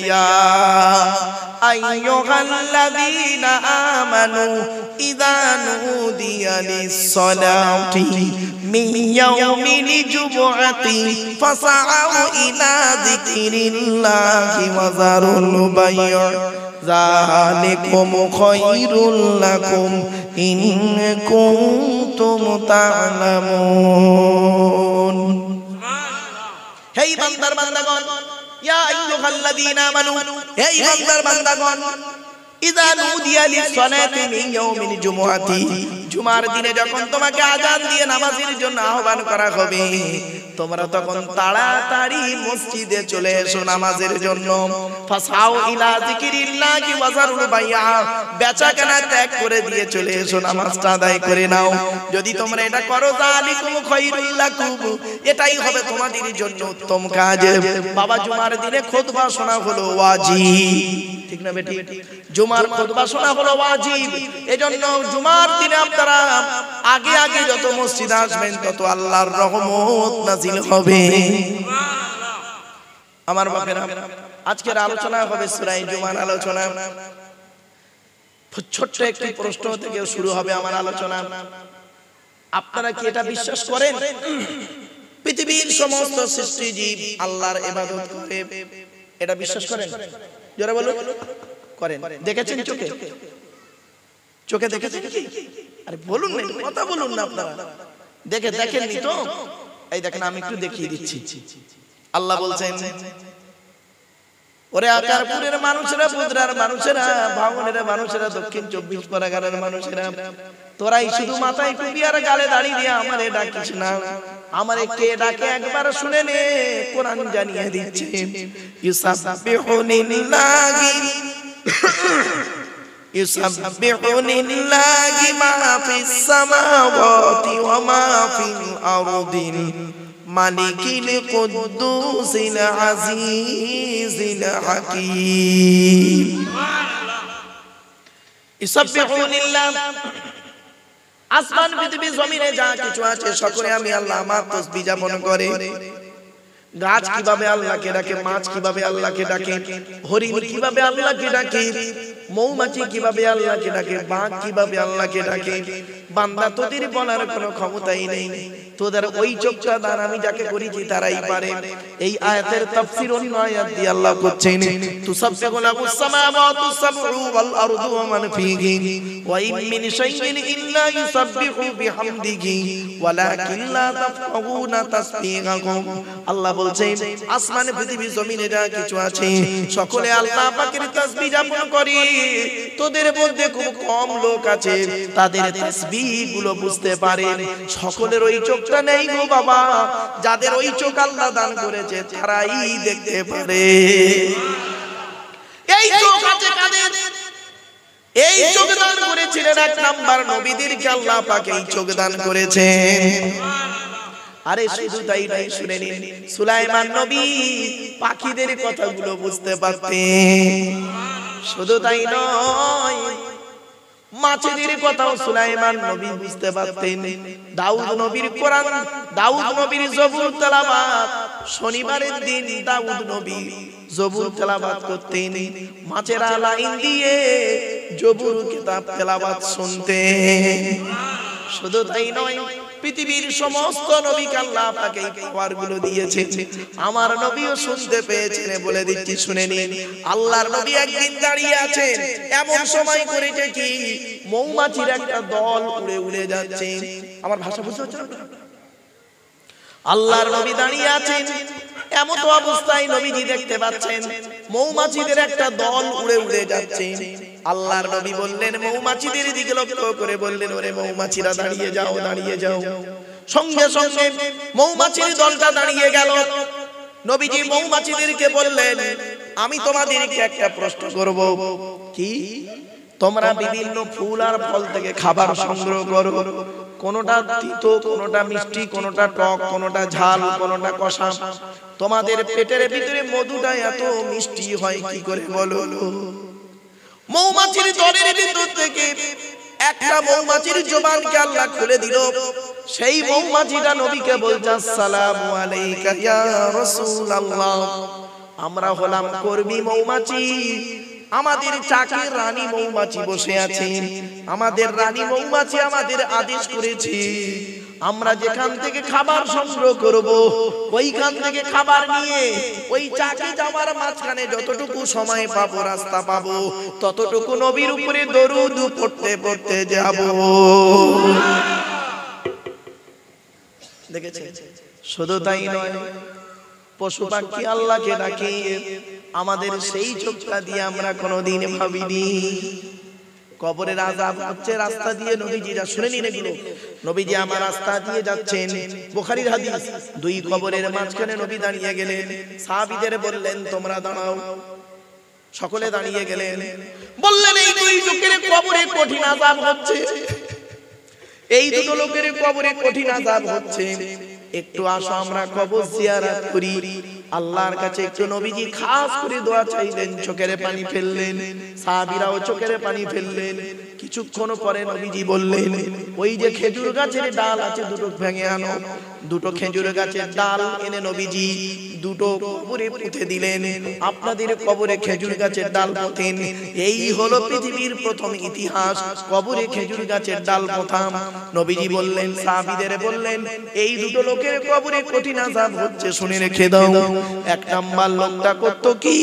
ইয়া আইয়ুহাল্লাযীনা আমানু ইযা নুদিয়া লিস-সালাতি মিন ইয়াউমিল জুমআতি ফাসআউ ইলা যিকরিল্লাহি ওয়া যারুল বায়' যালিকুম খায়রুল লাকুম ইন কুনতুম তা'লামুন। হে বান্দার বান্দাগণ, ইয়া আইয়ুহাল্লাযীনা আমানু, হে বান্দার বান্দাগণ, ইযা নুদিয়া লিস-সালাতি মিন ইয়াউমিল জুমআতি, জুমার দিনে যখন তোমাকে আযান দিয়ে নামাজের জন্য আহ্বান করা হবে, তোমরা তখন তাড়াতাড়ি মসজিদে চলে এসো নামাজের জন্য। ফাসাউ ইলা যিকরিল্লাহি ওয়া যারুল বাই'a, বেচাকেনা ত্যাগ করে দিয়ে চলে এসো, নামাজটা আদায় করে নাও। যদি তোমরা এটা করো, যালিকুম খায়রুল লাকুম, এটাই হবে তোমাদের জন্য উত্তম কাজ। বাবা, জুমার দিনে খুতবা শোনা হলো ওয়াজিব, ঠিক না বেটি? জুমার খুতবা শোনা হলো ওয়াজিব। এজন্য জুমার দিনে আপনারা আগে আগে যত মসজিদে আসবেন তত আল্লাহর রহমত নাজিল হবে। আমার বাপেরা, আজকের আলোচনা হবে সূরা জুমার আলোচনা। ছোট্ট একটি প্রশ্ন থেকে শুরু হবে আমার আলোচনা। আপনারা কি এটা বিশ্বাস করেন পৃথিবীর সমস্ত সৃষ্টিজীব আল্লাহর ইবাদত করে? এটা বিশ্বাস করেন? যারা বলুন করেন। দেখেছেন চোখে? চোখে দেখেছেন কি? আরে বলুন না, কথা বলুন না আপনারা। দেখেননি তো? এই দেখেন, আমি একটু দেখিয়ে দিচ্ছি। আল্লাহ বলছেন, ওরে আকারপুরের মানুষেরা, বুধরার মানুষেরা, ভাঙনের মানুষেরা, দক্ষিণ 24 পরগনার মানুষেরা, তোরাই শুধু মাথায় টুপি আর গালে দাড়ি দিয়ে আমারে ডাকিস না। আমারে কে ডাকে একবার শুনে নে। কোরআন জানিয়ে দিচ্ছে, ইউসাব্বিহু লিল্লাহি মা ফিস সামাওয়াতি ওয়া মা ফিল আরদিল মালিকিল কুদ্দুসিল আজিজিল হাকীম। ইউসাব্বিহু লিল্লাহ, আসমান পৃথিবী জমিনে যা কিছু আছে সকলে আমি আল্লাহ আমার তাসবিহ যাপন করে। গাছ কিভাবে আল্লাহকে ডাকে, মাছ কিভাবে আল্লাহকে ডাকে, হরিণ কিভাবে আল্লাহকে ডাকে, মৌমাছি কিভাবে আল্লাহকে ডাকে, বাঘ কিভাবে আল্লাহকে ডাকে, বান্দা তোদের বলার কোনো ক্ষমতাই নেই। তোদের ওই চোখটা দান আমি যাকে করেছি তারাই পারে। এই আয়াতের তাফসীর অন্য আয়াত দিয়ে আল্লাহ করছেন, তুসাব্বিহু লাহুস সামাওয়াতুস সাবউ ওয়াল আরদু ওয়া মান ফীহি ওয়া ইন মিন শাইইন ইল্লা ইউসাব্বিহু বিহামদিহি ওয়ালাকিন লা তাফকাহুনা তাসবিহাহুম। আল্লাহ বলছেন, আসমানে পৃথিবী জমিনে যা কিছু আছে সকলে আল্লাহ পাকের তাসবিহ যাপন করে। তোদের মধ্যে খুব কম লোক আছে তাদের তাসবিহ গুলো বুঝতে পারে। সকলের ওই চোখটা নেই গো বাবা। যাদের ওই চোখ আল্লাহ দান করেছে তারাই দেখতে পারে। এই চোখ আছে কাদের? এই চোখ দান করেছিলেন এক নাম্বার নবীদেরকে আল্লাহ পাক এই চোখ দান করেছেন। আরে শুধু তাই নয়, শুনে নিন, সুলাইমান নবী পাখিদের কথাগুলো বুঝতে পারতেন। শুধু তাই নয়, মাছেদের কথাও সুলাইমান নবী বুঝতে পারতেন। দাউদ নবীর কোরআন, দাউদ নবীর জবুর তেলাওয়াত, শনিবারের দিন দাউদ নবী জবুর তেলাওয়াত করতেন। মাছেরা লাইন দিয়ে জবুর কিতাব তেলাওয়াত শুনতেন। শুধু তাই নয়, পৃথিবীর সমস্ত নবীকে আল্লাহ পাক এই পাওয়ারগুলো দিয়েছে। আমার নবীও শুনতে পেয়েছেন। বলে দিচ্ছি, শুনে নিন। আল্লাহর নবী একদিন দাঁড়িয়ে আছেন, এমন সময় করেছে কি মৌমাছির একটা দল উড়ে উড়ে যাচ্ছে। আমার ভাষা বুঝতে পারছেন? আল্লাহর নবী দাঁড়িয়ে আছেন, এমন তো অবস্থায় নবীজি দেখতে পাচ্ছেন মৌমাছিদের একটা দল উড়ে উড়ে যাচ্ছে। আল্লাহর নবী বললেন, মৌমাছিদের দিকে লক্ষ্য করে বললেন, ওরে মৌমাছিরা দাঁড়িয়ে যাও, দাঁড়িয়ে যাও। সঙ্গে সঙ্গে মৌমাছির দলটা দাঁড়িয়ে গেল। নবীজি মৌমাছিদেরকে বললেন, আমি তোমাদেরকে একটা প্রশ্ন করব। কি? তোমরা বিভিন্ন ফুল আর ফল থেকে খাবার সংগ্রহ করো, কোনটা তিতো, কোনটা মিষ্টি, কোনটা টক, কোনটা ঝাল, কোনটা কষা। তোমাদের পেটের ভিতরে মধুটা এত মিষ্টি হয় কি করে বলো? মৌমাছির দলের ভিতর থেকে একটা মৌমাছির জবানকে আল্লাহ খুলে দিল। সেই মৌমাছিটা নবীকে বলছে, আসসালামু আলাইকা ইয়া রাসূলুল্লাহ। আমরা হলাম কর্মী মৌমাছি, আমাদের চাকের রানী মৌমাছি বসে আছেন, আমাদের রানী মৌমাছি আমাদের আদেশ করেছে আমরা যেখান থেকে খাবার সংগ্রহ করব ওইখান থেকে খাবার নিয়ে ওই চাকে যাওয়ার মাঝখানে যতটুকু সময় পাবো, রাস্তা পাবো, ততটুকু নবীর উপরে দরুদ পড়তে পড়তে যাব। দেখেছেন? শুধু তাই নয়, পশু পাখি আল্লাহকে ডাকে, আমাদের সেই চোখটা দিয়ে আমরা কোনোদিন ভাবিনি কবরের আযাব হচ্ছে রাস্তা দিয়ে। নবীজিরা শুনে নিন এগুলো, নবীজি আমার রাস্তা দিয়ে যাচ্ছেন, বুখারীর হাদিস, দুই কবরের মাঝখানে নবী দাঁড়িয়ে গেলেন, সাহাবীদের বললেন তোমরা দাঁড়াও, সকলে দাঁড়িয়ে গেলেন, বললেন এই দুই লোকের কবরে কঠিন আযাব হচ্ছে, এই দুটো লোকের কবরে কঠিন আযাব হচ্ছে, একটু আসো আমরা কবর জিয়ারত করি। আল্লাহর কাছে একটু নবীজি খাস করে দোয়া চাইলেন, চোখের পানি ফেললেন, সাহাবীরাও চোখের পানি ফেললেন। কিছুক্ষণ পরে নবীজি বললেন ওই যে খেজুর গাছের ডাল আছে দুটো ভেঙে আনো। দুটো খেজুর গাছের ডাল এনে নবীজি দুটো কবরে পুঁতে দিলেন। আপনাদের কবরে খেজুর গাছের ডাল পোতেন, এই হলো পৃথিবীর প্রথম ইতিহাস, কবরে খেজুর গাছের ডাল পোতাম। নবীজি বললেন, সাহাবীদের বললেন এই দুটো লোকের কবরে কঠিন আযাব হচ্ছে, শুনে রেখে দাও। এক নাম্বার লোকটা করত কি,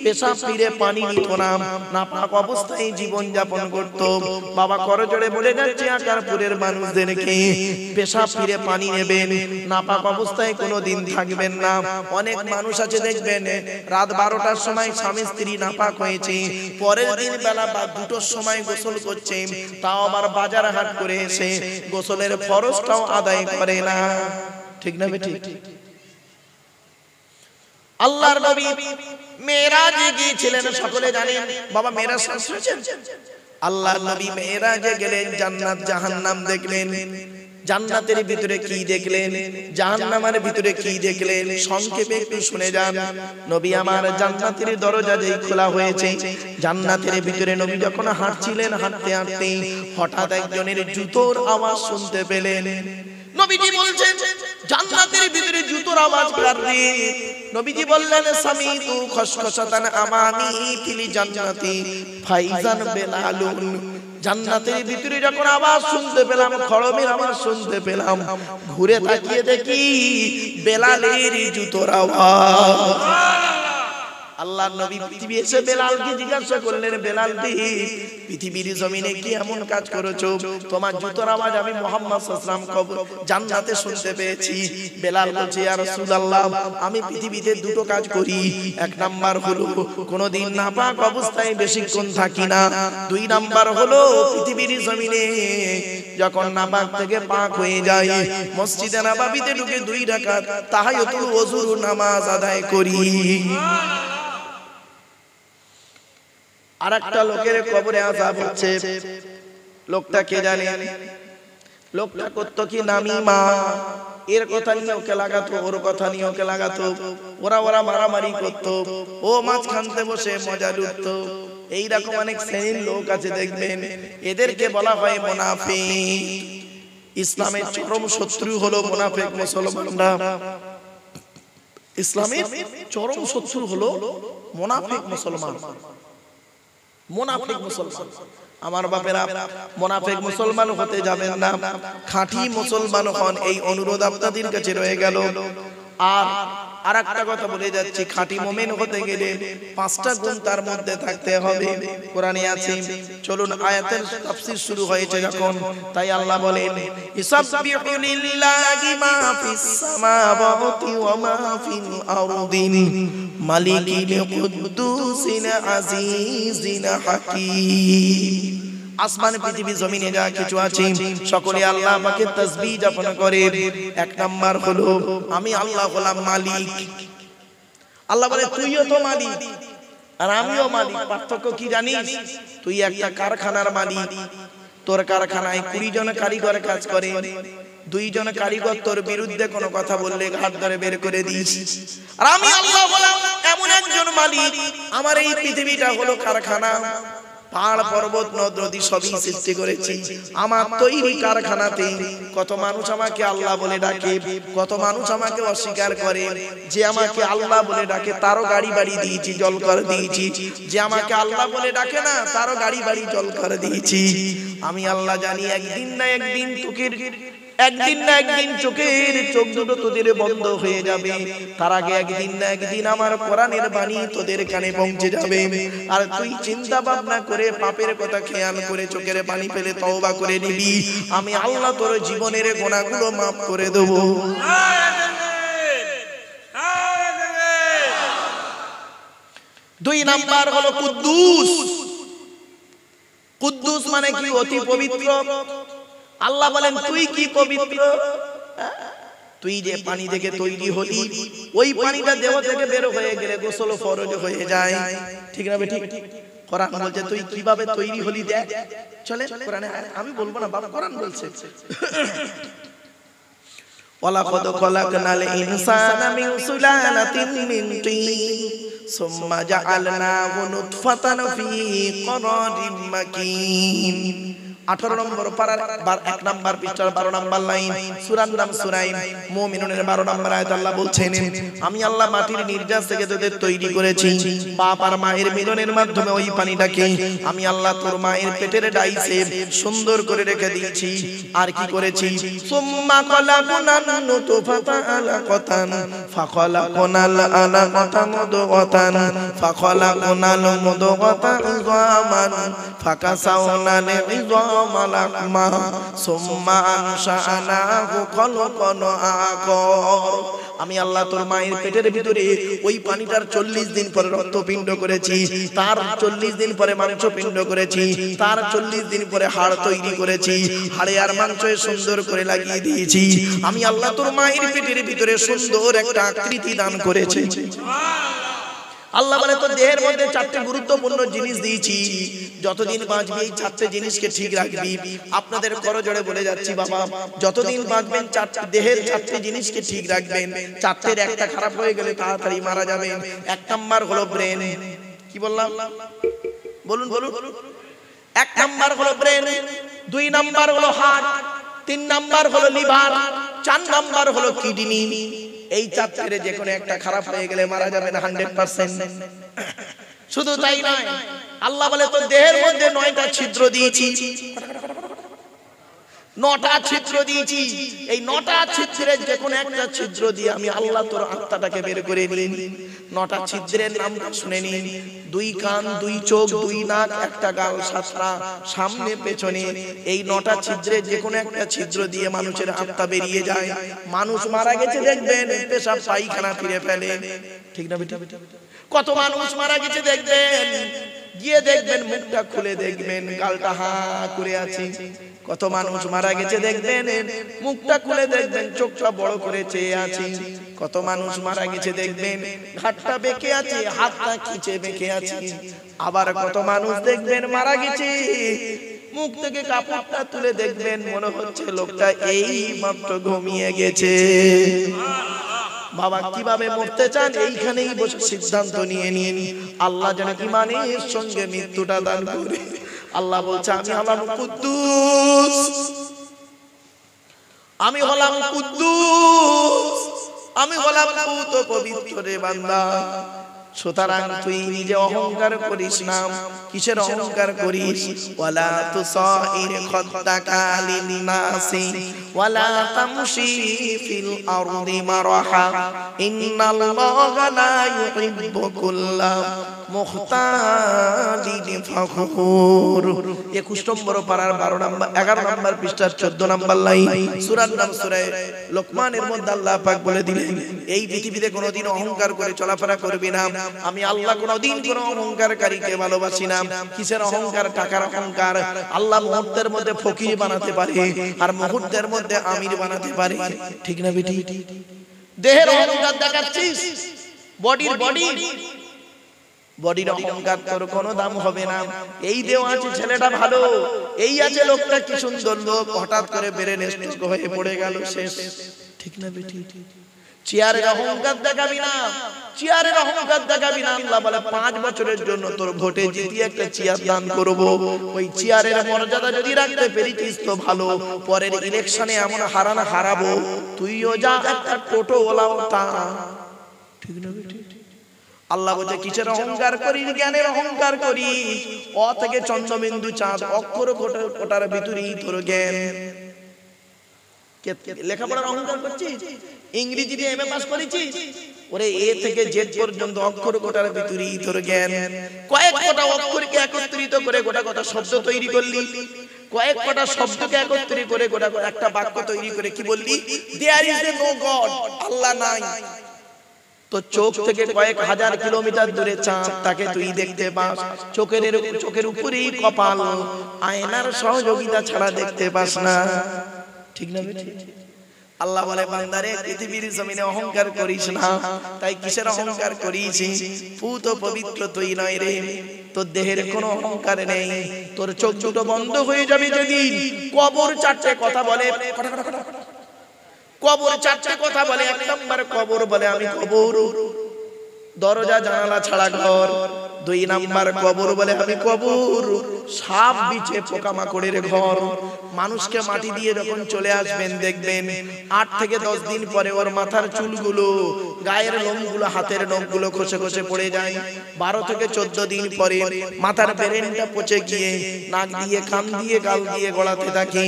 পেশাব ফিরে পানি নিত না, নাপাক অবস্থায় জীবন যাপন করত। বাবা করজোড়ে বলে যাচ্ছে আকারপুরের মানুষদেরকে, পেশাব ফিরে পানি নেবেন, নাপাক অবস্থায় কোনোদিন থাকবেন না। অনেক মানুষ আছে দেখবেন রাত 12টার সময় স্বামী স্ত্রী নাপাক হয়েছে, পরের দিন বেলা বা 2টোর সময় গোসল করছে, তাও আবার বাজার হাট করে এসে গোসলের ফরজটাও আদায় করে না। ঠিক না বেটি? আল্লাহর নবী মেরাজে গিয়েছিলেন, সকলে জানেন। বাবা মেরাজ শুনেছেন? আল্লাহর নবী মেরাজে গেলেন, জান্নাত জাহান্নাম দেখলেন। জান্নাতের ভিতরে কি দেখলেন, জাহান্নামের ভিতরে কি দেখলেন, সংক্ষেপে একটু শুনে যান। নবী আমার জান্নাতের দরজা যেই খোলা হয়েছে, জান্নাতের ভিতরে নবী যখন হাঁটছিলেন, হাঁটতে হাঁটতে হঠাৎ একজনের জুতোর আওয়াজ শুনতে পেলেন। নবীজি বলছেন জান্নাতের ভিতরে জুতোর আওয়াজ কার রে? নবীজি বললেন সামিতু খসখসাতান আমামি ফিল জান্নাতি ফাইজান বেলালুন। জান্নাতের ভিতরে যখন আওয়াজ শুনতে পেলাম, খড়মের আওয়াজ শুনতে পেলাম, ঘুরে তাকিয়ে দেখি বেলালের জুতোর আওয়াজ। আল্লাহর নবী পৃথিবী এসে বেলালকে জিজ্ঞাসা করলেন, বেলাল দি পৃথিবীর জমিনে কি এমন কাজ করেছো, তোমার জুতোর আওয়াজ আমি মুহাম্মদ সাল্লাল্লাহু আলাইহি ওয়াসাল্লাম জান্নাতে শুনতে পেয়েছি। বেলাল বলছে, ইয়া রাসূলুল্লাহ আমি পৃথিবীতে দুটো কাজ করি, এক নাম্বার হলো কোনোদিন নাপাক অবস্থায় বেশিক্ষণ থাকি না, দুই নাম্বার হলো পৃথিবীর জমিনে যখন নাপাক থেকে পাক হয়ে যায় মসজিদে নববীতে ঢুকে 2 রাকাত তাহাজ্জুদুল ওযুর নামাজ আদায় করি। আরেকটা লোকের কবরে আযাব হচ্ছে, লোকটা কে জানেন? লোকটা করতো কি নামিমা, এর কথা নিয়ে ওকে লাগাতো, ওর কথা নিয়ে ওকে লাগাতো, ওরা মারামারি করতো, ও মাঝখানতে বসে মজা লুটতো। এইরকম অনেক শ্রেণীর লোক আছে দেখবেন, এদেরকে বলা হয় মুনাফিক। ইসলামের চরম শত্রু হলো মুনাফিক মুসলমানরা। ইসলামের চরম শত্রু হলো মুনাফিক মুসলমান। মুনাফিক মুসলমান, আমার বাপেরা মুনাফিক মুসলমান হতে যাবেন না, খাঁটি মুসলমান হন, এই অনুরোধ আপনাদের কাছে রয়ে গেল। আর আরেকটা কথা বলে যাচ্ছি, খাঁটি মুমিন হতে গেলে 5টা গুণ তার মধ্যে থাকতে হবে, কোরআনে আছে। চলুন আয়াতের তাফসীর শুরু হয়েছে যখন, তাই আল্লাহ বলেন ইসাববিহু লিল্লাহি মা ফিস সামাওয়াতি ওয়া মা ফিল আরদি মালিকিল কুদ্দুসিল আজিজিল হাকীম। আসমান পৃথিবী জমিনে যা কিছু আছে সকলে আল্লাহ পাকে তাসবিহ যাপন করে। এক নাম্বার হলো আমি আল্লাহ হলাম মালিক। আল্লাহ বলে তুইও তো মালিক আর আমিও মালিক, পার্থক্য কি জানিস? তুই একটা কারখানার মালিক, তোর কারখানায় 20 জন কারিগর কাজ করে, 2 জন কারিগর তোর বিরুদ্ধে কোনো কথা বললে ঘাট ধরে বের করে দিস। আর আমি আল্লাহ হলাম এমন একজন মালিক, আমার এই পৃথিবীটা হলো কারখানা, পাহাড় পর্বত নদ নদী সবই সৃষ্টি করেছি আমার তৈরি কারখানাতে। কত মানুষ আমাকে আল্লাহ বলে ডাকে, কত মানুষ আমাকে অস্বীকার করে। যে আমাকে আল্লাহ বলে ডাকে তারও গাড়ি বাড়ি দিয়েছি, জল করে দিয়েছি। যে আমাকে আল্লাহ বলে ডাকে না তারও গাড়ি বাড়ি জল করে দিয়েছি। আমি আল্লাহ জানি একদিন না একদিন চোখের চোখ দুটো তোদের বন্ধ হয়ে যাবে। তার আগে একদিন না একদিন আমার কোরআনের বাণী তোদের কানে পৌঁছে যাবে। আর তুই চিন্তা ভাবনা করে পাপের কথা খেয়াল করে চোখের পানি ফেলে তওবা করে নিবি, আমি আল্লাহ তোর জীবনের গুনাহগুলো মাফ করে দেব। দুই নাম্বার হলো কুদ্দুস। কুদ্দুস মানে কি? অতি পবিত্র। আল্লাহ বলেন তুই কি পবিত্র? তুই যে পানি থেকে তৈরি হলি, ওই পানিটা দেহ থেকে বের হয়ে গেলে গোসল ফরজ হয়ে যায়, ঠিক না বেঠিক? কোরআন বলছে তুই কিভাবে তৈরি হলি দেখ। চলে কোরআনে, আমি বলবো না বাবা, কোরআন বলছে ওয়ালাকাদ খালাকনাল ইনসানা মিন সুলালাতিন মিন তিন সুম্মা জাআলনাহু নুতফাতান ফি করারিম মাকিন। 18 নম্বর পারার 1 নম্বর পৃষ্ঠার 12 নম্বর লাইন, সূরার নাম সূরা মুমিনুনের 12 নম্বর আয়াত। আল্লাহ বলছেন আমি আল্লাহ মাটির নির্যাস থেকে তোদের তৈরি করেছি, বাপ আর মায়ের মিলনের মাধ্যমে ওই পানিটাকে আমি আল্লাহ তোর মায়ের পেটের ডাইসে সুন্দর করে রেখে দিয়েছি। আর কি করেছি? সুম্মা খালাকনান নুতফাতা আলাকাতান ফাখালাকনাল আলাকাতা মুদগাতান ফাখালাকনাল মুদগাতা ইযামান ফাকাসাওনাল ইযাম মালাকমা সুম্মা আনশানাহু খালকান আখর। আমি আল্লাহ তোর মায়ের পেটের ভিতরে ওই পানিটার 40 দিন পরে রক্তপিণ্ড করেছি, তার 40 দিন পরে মাংসপিণ্ড করেছি, তার 40 দিন পরে হাড় তৈরি করেছি, হাড়ে আর মাংসে সুন্দর করে লাগিয়ে দিয়েছি। আমি আল্লাহ তোর মায়ের পেটের ভিতরে সুন্দর একটা আকৃতি দান করেছি। আল্লাহ বলে তোর দেহের মধ্যে 4টি গুরুত্বপূর্ণ জিনিস দিয়েছি, যতদিন বাঁচবি এই 4টে জিনিসকে ঠিক রাখবি। আপনাদের করজোড়ে বলে যাচ্ছি বাবা, যতদিন বাঁচবেন দেহের 4টে জিনিসকে ঠিক রাখবেন। 4টের একটা খারাপ হয়ে গেলে তাড়াতাড়ি মারা যাবেন। 1 নাম্বার হলো ব্রেন। কি বললাম? বলুন বলুন। 1 নাম্বার হলো ব্রেন, 2 নাম্বার হলো হার্ট, 3 নাম্বার হলো লিভার, 4 নাম্বার হলো কিডনি। এই 4টের যে কোনো একটা খারাপ হয়ে গেলে মারা যাবেন 100%। শুধু তাই নয়, আল্লাহ বলে তোর দেহের মধ্যে 9টা ছিদ্র দিয়েছি, 9টা ছিদ্র দিয়েছি। এই 9টা ছিদ্রের যে কোনো একটা ছিদ্র দিয়ে আমি আল্লাহ তোর আত্মাটাকে বের করে নিই। 9টা ছিদ্রের নাম শুনে নিন। 2 কান, 2 চোখ, 2 নাক, 1টা গাল, 7টা সামনে পেছনে। এই 9টা ছিদ্রের যে কোনো একটা ছিদ্র দিয়ে মানুষের আত্মা বেরিয়ে যায়। মানুষ মারা গেছে দেখবেন পেশাব পায়খানা ফিরে ফেলে, ঠিক না বেটা? কত মানুষ মারা গেছে দেখবেন, গিয়ে দেখবেন মুখটা খুলে দেখবেন গালটা হা করে আছে। কত মানুষ মারা গেছে দেখবেন মুখটা খুলে দেখবেন চোখটা বড় করে চেয়ে আছে। কত মানুষ মারা গেছে দেখবেন ঘাটটা বেঁকে আছে, হাতটা খিচে বেঁকে আছে। আবার কত মানুষ দেখবেন মারা গেছে মুখ থেকে কাপড়টা তুলে দেখবেন মনে হচ্ছে লোকটা এই মাত্র ঘুমিয়ে গেছে। বাবা কিভাবে মরতে চান এইখানেই বসে সিদ্ধান্ত নিয়ে নিন। আল্লাহ যেন ঈমানের সঙ্গে মৃত্যুটা দান করে। আল্লাহ বলছে আমি হলাম কুদ্দুস, আমি হলাম কুদ্দুস, আমি হলাম পুত পবিত্র রে বান্দা। সুতরাং তুই নিজে অহংকার করিস না। কিসের অহংকার করিস? ওয়ালা তুসাইর খাদ্দাকা লিন-নাসি ওয়ালা তামশি ফিল আরদি মারহা ইন্নাল্লাহা লা ইউহিব্বু কুল্লা মুখতালিন ফাখুর। 21 নম্বর পারার 12 নম্বর 11 নম্বর পৃষ্ঠার 14 নম্বর লাইন, সূরার নাম সূরা লোকমানের মধ্যে আল্লাহ পাক বলে দিলেন এই পৃথিবীতে কোনোদিন অহংকার করে চলাফেরা করবি না। আমি আল্লাহ কোনোদিন কোনো অহংকারকারীকে ভালোবাসি না। কিসের অহংকার? টাকার অহংকার। আল্লাহ মুহূর্তের মধ্যে ফকির বানাতে পারে আর মুহূর্তের মধ্যে আমির বানাতে পারে, ঠিক না বেটি? দেহের অহংকার দেখাচ্ছিস, বডির অহংকার তোর কোনো দাম হবে না। এই দেহ আছে ছেলেটা ভালো, এই আছে লোকটা কি সুন্দর লোক, হঠাৎ করে বেড়ে নেস্ট হয়ে পড়ে গেল, শেষ, ঠিক না বেটি? চেয়ারের অহংকার দেখাবি না, চেয়ারের অহংকার দেখাবি না। আল্লাহ বলে 5 বছরের জন্য তোর ভোটে জিতিয়ে একটা চেয়ার দান করব। ওই চেয়ারের মর্যাদা যদি রাখতে পেরেছিস তো ভালো, পরের ইলেকশনে এমন হারাবো তুইও যা একটা টোটো ওলাও তা। ঠিক না বেটি? আল্লাহ বলে কিসের অহংকার করিস? জ্ঞানের অহংকার করিস। অ থেকে চন্দ্রবিন্দু চাঁদ অক্ষর কোটার ভিতরেই তোর জ্ঞান। লেখাপড়ার অহংকার করছিস? ইংরেজিতে এমএ পাস করেছিস? ওরে এ থেকে জেড পর্যন্ত অক্ষর কোটার ভিতরেই তোর জ্ঞান। কয়েক কটা অক্ষরকে একত্রিত করে গোটা গোটা শব্দ তৈরি করলি, কয়েক কটা শব্দকে একত্রিত করে গোটা একটা বাক্য তৈরি করে কি বললি? There is a no god, আল্লাহ নাই। তো চোখ থেকে কয়েক হাজার কিলোমিটার দূরে চাঁদ, তাকে তুই দেখতে পাস। চোখের উপরেই কপাল, আয়নার সহযোগিতা ছাড়া দেখতে পাস না। ঠিক না বেটি? আল্লাহ বলে বান্দারে পৃথিবীর জমিনে অহংকার করিস না। তাই কিসের অহংকার করিস? পুত পবিত্র তুই নয় রে, তোর দেহের কোনো অহংকার নেই। তোর চোখ দুটো বন্ধ হয়ে যাবে যেদিন কবর 4টে কথা বলে। কবর 4টে কথা বলে। 1 নাম্বার কবর বলে আমি কবর, দরজা জানালা ছাড়া ঘর। 2 নাম্বার কবর বলে আমি কবর, সাপ বিছে পোকামাকড়ের ঘর। মানুষকে মাটি দিয়ে যখন চলে আসবেন দেখবেন 8 থেকে 10 দিন পরে ওর মাথার চুলগুলো, গায়ের লোমগুলো, হাতের নখগুলো খসে খসে পড়ে যায়। 12 থেকে 14 দিন পরে মাথার ব্রেনটা পচে গিয়ে নাক দিয়ে, কান দিয়ে, গাল দিয়ে গড়াতে থাকে।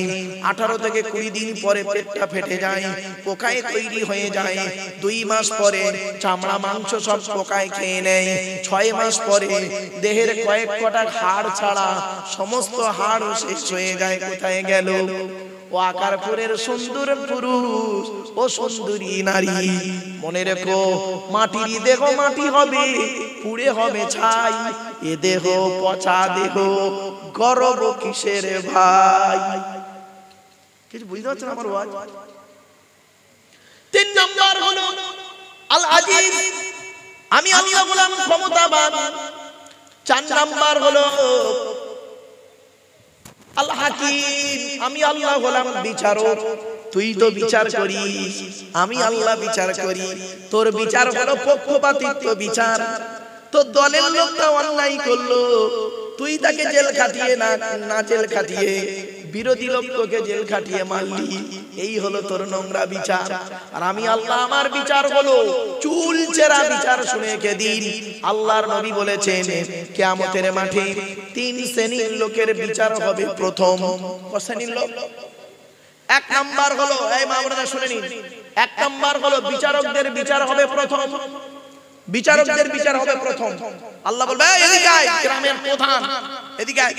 18 থেকে 20 দিন পরে পেটটা ফেটে যায়, পোকায় তৈরি হয়ে যায়। 2 মাস পরে চামড়া মাংস সব পোকায় খেয়ে নেয়। 6 মাস পরে দেহের কয়েক কটা হাড় ছাড়া সমস্ত হাড় শেষ হয়ে যায়। কোথায় গেল? ও আকারপুরের সুন্দর পুরুষ, ও সুন্দরী নারী, মনে রেখো মাটির দেহ মাটি হবে, পুড়ে হবে ছাই। এ দেহ পচা দেহ, গর্ব কিসের ভাই? কিছু বুঝতে পারছেন আমার ওয়াজ? 3 নম্বর হলো আল আজিজ, আমি আল্লাহ গোলাম ক্ষমতাবান। 4 নাম্বার হলো আল হাকিম, আমি আল্লাহ গোলাম বিচারক। তুই তো বিচার করিস, আমি আল্লাহ বিচার করি। তোর বিচার হলো পক্ষপাতিত্ব বিচার। তোর দলের লোকটা অন্যায় করলো, তুই তাকে জেল খাটিয়ে না জেল খাটিয়ে বিরোধী লোককে জেল খাটিয়ে মারলি। এই হলো তোর নোংরা বিচার। আর আমি আল্লাহ আমার বিচার হলো চুল চেরা বিচার। শুনে কে দিন আল্লাহর নবী বলেছেন কিয়ামতের মাঠে 3 শ্রেণীর লোকের বিচার হবে প্রথম। কত শ্রেণীর লোক? 1 নাম্বার হলো, এই মা বোনেরা শুনে নিন, 1 নাম্বার হলো বিচারকদের বিচার হবে প্রথম। বিচারকদের বিচার হবে প্রথম। আল্লাহ বলবে এদিকে আয়, গ্রামের প্রধান এদিকে আয়।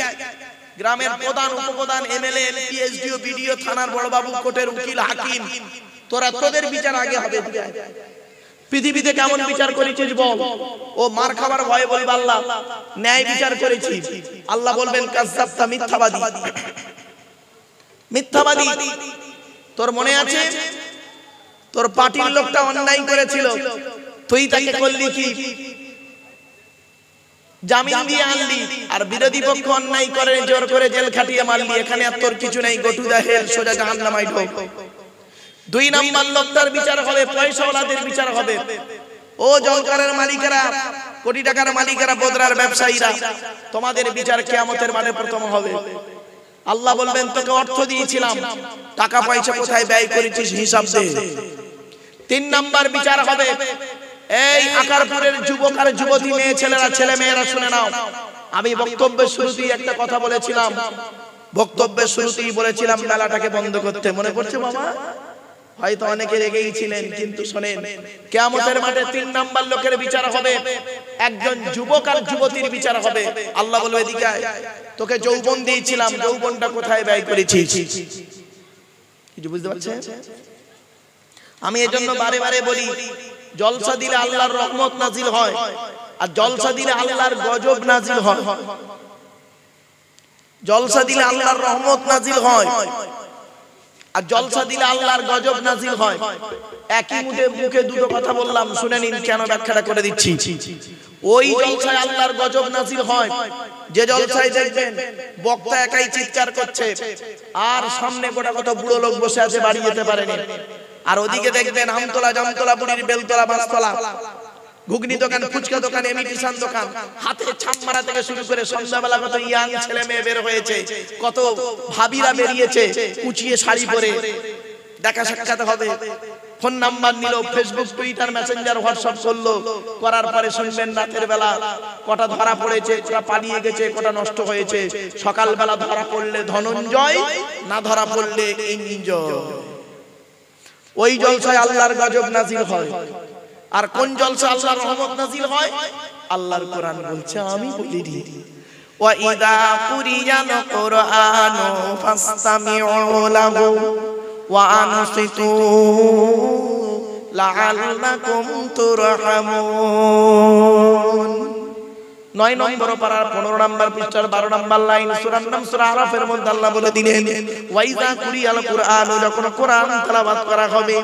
গ্রামের প্রধান, উপপ্রধান, এমএলএ, পিএইচডিও, বিডিও, থানার বড় বাবু, কোর্টের উকিল, হাকিম, তোদের বিচার আগে হবে। পৃথিবীতে কেমন বিচার করেছিস বল? ও মার খাবার ভয়ে বলবে আল্লাহ ন্যায় বিচার করেছি। আল্লাহ বলবেন কাযযাবতা, মিথ্যাবাদী, মিথ্যাবাদী। তোর মনে আছে তোর পার্টির লোকটা অন্যায় করেছিল, তুই তাকে করলি কি? জামিন দিয়ে আনলি। আর বিরোধী পক্ষ অন্যায় করে জোর করে জেল খাটিয়ে মারলি। এখানে আর তোর কিছু নাই, গো টু দা হেল, সোজা জাহান্নামে ঢোক। 2 নাম্বার লোকটার বিচার হবে, পয়সাওয়ালাদের বিচার হবে। ও জলকারের মালিকেরা, কোটি টাকার মালিকেরা, বদরার ব্যবসায়ীরা, তোমাদের বিচার কিয়ামতের মাঠে প্রথম হবে। আল্লাহ বলবেন তোকে অর্থ দিয়েছিলাম, টাকা পয়সা কোথায় ব্যয় করেছিস হিসাব দে। 3 নাম্বার বিচার হবে এই আকারপুরের যুবক আর যুবতী, মেয়ে ছেলেরা, ছেলে মেয়েরা শুনে নাও। আমি বক্তব্যের শুরুতেই একটা কথা বলেছিলাম, মেলাটাকে বন্ধ করতে। মনে পড়ছে বাবা? হয়তো অনেকে রেগেই ছিলেন, কিন্তু শুনেন কিয়ামতের মাঠে 3 নাম্বার লোকের বিচার হবে। একজন যুবক আর যুবতীর বিচার হবে। আল্লাহ বলবে এদিকে আয়, তোকে যৌবন দিয়েছিলাম, যৌবনটা কোথায় ব্যয় করেছিস? কিছু বুঝতে পারছেন? আমি এজন্য বারে বারে বলি, জলসা দিলে আল্লাহর রহমত নাজিল হয়, আর জলসা দিলে আল্লাহর গজব নাজিল হয়। জলসা দিলে আল্লাহর রহমত নাজিল হয়, আর জলসা দিলে আল্লাহর গজব নাজিল হয়। একই মুখে দুটো কথা বললাম, শুনে নিন কেন, ব্যাখ্যাটা করে দিচ্ছি। ওই জলসায় আল্লাহর গজব নাজিল হয় যে জলসায় দেখবেন বক্তা একাই চিৎকার করছে, আর সামনে গোটা কত বুড়ো লোক বসে আছে, বাড়ি যেতে পারেনি। আর ওদিকে দেখবেন আমতলা, জামতলা, বুড়ির বেলতলা, বাঁশতলা, ঘুগনি দোকান, ফুচকা দোকান, ইমিটেশন দোকান, হাতে ছাম্মারা থেকে শুরু করে সন্ধ্যাবেলা কত ইয়াং ছেলে মেয়ে বের হয়েছে, কত ভাবিরা বেরিয়েছে কুচিয়ে শাড়ি পরে, দেখা সাক্ষাৎ হবে, ফোন নাম্বার নিল, ফেসবুক, টুইটার, মেসেঞ্জার, হোয়াটসঅ্যাপ করলো, করার পরে শুনবেন রাতের বেলা কটা ধরা পড়েছে, কটা পালিয়ে গেছে, কটা নষ্ট হয়েছে। সকালবেলা ধরা পড়লে ধনঞ্জয়, না ধরা পড়লে এনজয়। ওই জলসায় আল্লাহর গজব নাজিল হয়। আর কোন জলসায় আল্লাহর রহমত নাজিল হয়? আল্লাহর কোরআন বলছে, আমি বলিনি, ওয়া ইযা কুরিয়াল কুরআনু ফাসতামিউ লাহু ওয়া আনসিতু লাআল্লাকুম তুরহামুন। 9 নম্বর পারার 15 নম্বর পৃষ্ঠার 12 নম্বর লাইন, সূরার নাম সূরা আরাফের মধ্যে আল্লাহ বলে দিলেন, ওয়া ইযা কুরিয়াল কুরআনু, যখন কোরআন তেলাওয়াত করা হবে।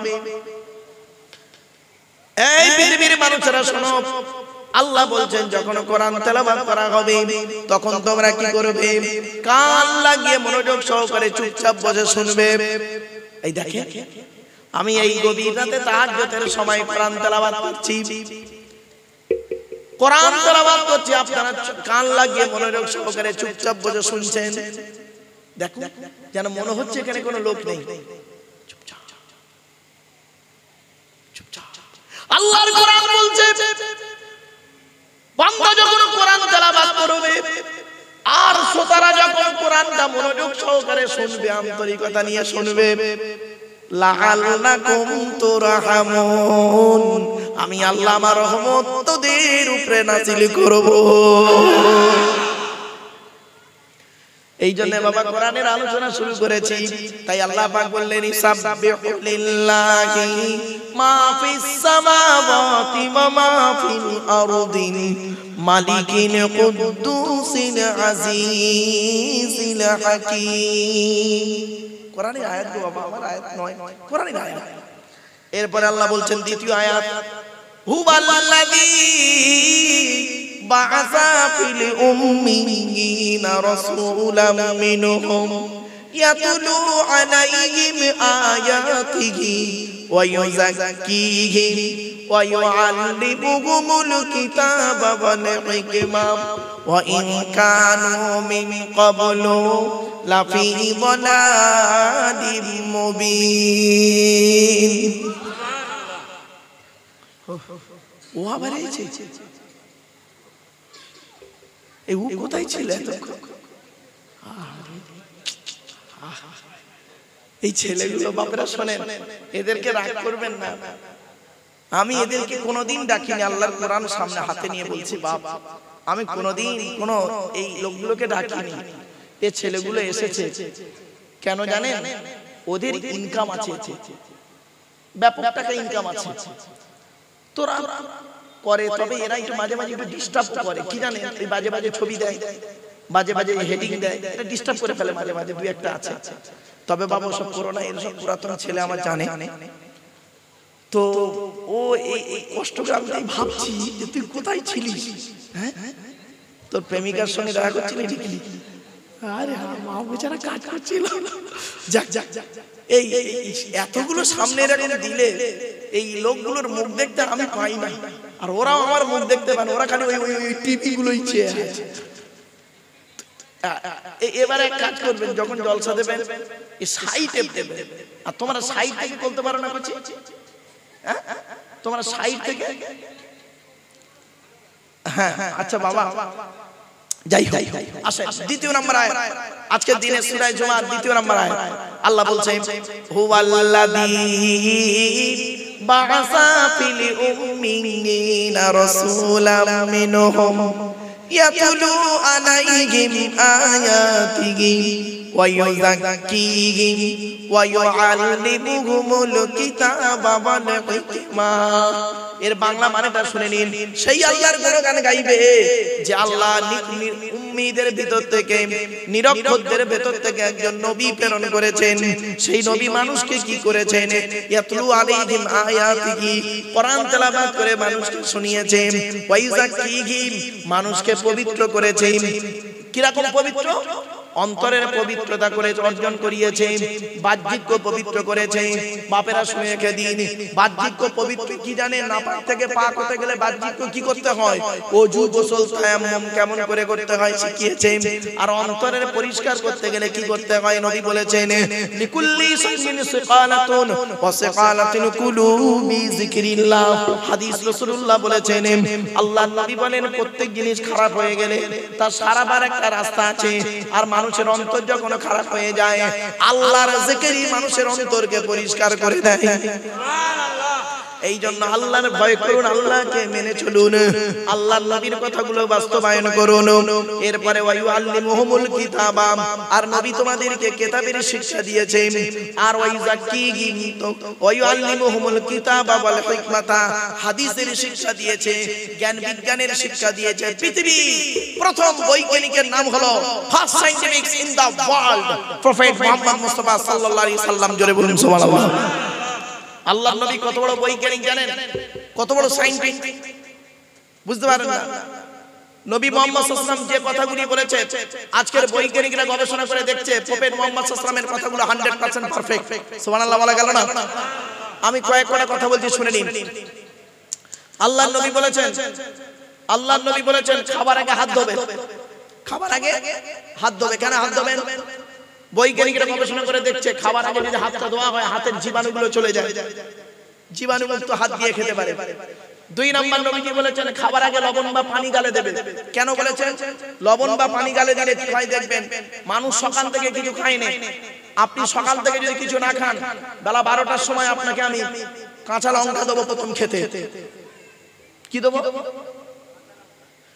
এই পৃথিবীর মানুষেরা শোনো, আল্লাহ বলছেন যখন কোরআন তেলাওয়াত করা হবে তখন তোমরা কি করবে? কান লাগিয়ে মনোযোগ সহকারে চুপচাপ বসে শুনবে। এই দেখেন, আমি এই গভীর রাতে তাহাজ্জুদের সময় কোরআন তেলাওয়াত করছি, কোরআন তেলাওয়াত করছি, আপনারা কান লাগিয়ে মনোযোগ সহকারে চুপচাপ বসে শুনছেন। দেখুন, যেন মনে হচ্ছে এখানে কোনো লোক নেই। চুপচাপ চুপচাপ। আল্লাহর কোরআন বলছে, বান্দা যখন কোরআন তেলাওয়াত করবে আর শ্রোতারা যখন কোরআনটা মনোযোগ সহকারে শুনবে, আন্তরিকতা নিয়ে শুনবে, লাআল্লাকুম তুরহামুন, আমি আল্লাহ আমার রহমত তোদের উপরে নাযিল করব। এই জন্য বাবা কোরআনের আলোচনা শুরু করেছি। তাই আল্লাহ পাক বললেন, ইসাববিহু লিল্লাহি মা ফিস সামাওয়াতি ওয়া মা ফিল আরদি মালিকিল কুদ্দুসিল আজিজিল হাকীম। কোরআনের আয়াত গো বাবা, আমার আয়াত নয়, কোরআনের আয়াত। এরপর আল্লাহ বলছেন দ্বিতীয় আয়াত, হুয়াল্লাযী বা'আসা ফিল উম্মিয়িনা রাসূলাম মিনহুম ইয়াতলু আলাইহিম আয়াতিহি ওয়া ইউযাক্কিহিম ওয়া ইউআল্লিমুহুমুল কিতাবা ওয়াল হিকমা ওয়া ইন কানু মিন ক্বাবলু লাফি যালালিম মুবিন। ও আবার এইছে, এই ও কোথায় ছিল এতক্ষণ? এই ছেলেগুলো বাপরা শোনেন, এদেরকে রাগ করবেন না। আমি এদেরকে কোনোদিন ডাকিনি, আল্লাহর কোরআন সামনে হাতে নিয়ে বলছি, বাপ আমি কোনোদিন কোন এই লোকগুলোকে ডাকিনি। এই ছেলেগুলো এসেছে কেন জানেন? ওদের ইনকাম আছে, ব্যাপক টাকা ইনকাম আছে, তোরা করে। তবে এরা একটু মাঝে মাঝে একটু ডিস্টার্ব করে, কি জানেন? এই বাজে বাজে ছবি দেয়, বাজে বাজে হেডিং দেয়, এটা ডিস্টার্ব করে ফেলে মাঝে মাঝে, দুই একটা আছে। তবে বাবা সব করোনা, এর সব পুরাতন ছেলে আমার জানে। তো ও এই কষ্টকে আমি ভাবছি যে তুই কোথায় ছিলিস, হ্যাঁ? তোর প্রেমিকার সঙ্গে দেখা করছিলি ঠিকই, আরে মা বেচারা কাজ করছিল। যাক যাক, এই এতগুলো সামনে এরকম দিলে এই লোকগুলোর মুখ দেখতে আমি পাই না, আর ওরাও আমার মুখ দেখতে পায় না, ওরা খালি ওই টিভি গুলোই চেয়ে আছে। এবারে এক কাজ করবেন, যখন জলসা দেবেন সাইডে দেবেন। আর তোমরা সাইড থেকে বলতে পারো না করছি, হ্যাঁ তোমরা সাইড থেকে, হ্যাঁ আচ্ছা বাবা যাই হোক। আসেন দ্বিতীয় নম্বর আয়াত, আজকের দিনে সূরা জুমার দ্বিতীয় নম্বর আয়াত। আল্লাহ বলছেন, হুয়াল্লাযী বা'আসা ফিল উম্মিয়িনা রাসূলাম মিনহুম ইয়াতলু আলাইহিম আয়াতিহি ওয়া ইউযাক্কিহিম ওয়া ইউআল্লিমুহুমুল কিতাবা ওয়াল হিকমা। এর বাংলা মানেটা শুনে নিন। সেই আল্লাহর গুণগান গাইবে যে আল্লাহ উম্মীদের ভিতর থেকে, নিরক্ষরদের ভিতর থেকে একজন নবী প্রেরণ করেছেন। সেই নবী মানুষকে কি করেছেন? ইয়াতলু আলাইহিম আয়াতিহি, কোরআন তেলাওয়াত করে মানুষকে শুনিয়েছেন। ওয়া ইউযাক্কিহিম, মানুষকে পবিত্র করেছেন। কি রকম পবিত্র? অন্তরের পবিত্রতা করে অর্জন করিয়েছে, বাহ্যিক পবিত্র করেছে। বাপেরা শুনে রেখে দিন, বাহ্যিক পবিত্র কি জানেন? নাপাক থেকে পাক হতে গেলে বাহ্যিক কি করতে হয়? ওযু, গোসল, তায়াম্মুম কেমন করে করতে হয় শিখিয়েছে। আর অন্তরের পরিষ্কার করতে গেলে কি করতে হয় নবী বলেছেন, লিকুল্লি শাইইন সিকালাতুন ওয়া সিকালাতুন কুলুবি যিকরিল্লাহ। হাদিস রাসূলুল্লাহ বলেছেন, আল্লাহর নবী বলেন প্রত্যেক জিনিস খারাপ হয়ে গেলে তার সারাবার একটা রাস্তা আছে। আর মানুষের অন্তর যখন খারাপ হয়ে যায়, আল্লাহর জিকিরই মানুষের অন্তরকে পরিষ্কার করে দেয়। সুবহানাল্লাহ। এই জন্য আল্লাহর ভয় করুন, আল্লাহকে মেনে চলুন, আল্লাহর নবীর কথাগুলো বাস্তবায়ন করুন। এরপরে ওয়ায়ুআল্লিমুহুমুল কিতাবা, আর নবী তোমাদেরকে কিতাবের শিক্ষা দিয়েছে। আর ওয়াইযাক্কিহিম, ওয়ায়ুআল্লিমুহুমুল কিতাবা ওয়াল হিকমাতা, হাদিসের শিক্ষা দিয়েছে, জ্ঞান বিজ্ঞানের শিক্ষা দিয়েছে। পৃথিবী প্রথম বৈজ্ঞানিকের নাম হলো first scientific in the world, prophet Muhammad Mustafa সাল্লাল্লাহু আলাইহি সাল্লাম। জোরে বলুন সুবহানাল্লাহ। আল্লাহর নবী কত বড় বৈজ্ঞানিক জানেন? কত বড় সায়েন্টিস্ট বুঝতে পারেন না? নবী মুহাম্মদ সাল্লাল্লাহু আলাইহি ওয়াসাল্লাম যে কথাগুলি বলেছে, আজকের বৈজ্ঞানিকরা গবেষণা করে দেখছে প্রফেট মুহাম্মদ সাল্লাল্লাহু আলাইহি ওয়াসাল্লামের কথাগুলো 100% পারফেক্ট। সুবহানাল্লাহ বলা গেল না? আমি কয়েকটা কথা বলছি, শুনে নিন। আল্লাহর নবী বলেছেন, আল্লাহর নবী বলেছেন খাবার আগে হাত ধোবে। খাবার আগে হাত ধোবে। কেন হাত ধোবেন? বৈজ্ঞানিকরা গবেষণা করে দেখছে খাবার আগে যদি হাতটা ধোয়া হয়, হাতের জীবাণুগুলো চলে যায়, জীবাণুমুক্ত হাত দিয়ে খেতে পারে। 2 নাম্বার নবীজি বলেছেন খাবার আগে লবণ বা পানি গালে দেবে। কেন বলেছেন? লবণ বা পানি গালে দিলে ভাই দেখবেন মানুষ সকাল থেকে কিছু খায় না। আপনি সকাল থেকে যদি কিছু না খান, বেলা 12টার সময় আপনাকে আমি কাঁচা লঙ্কা দেবো প্রথম খেতে। কি দেবো?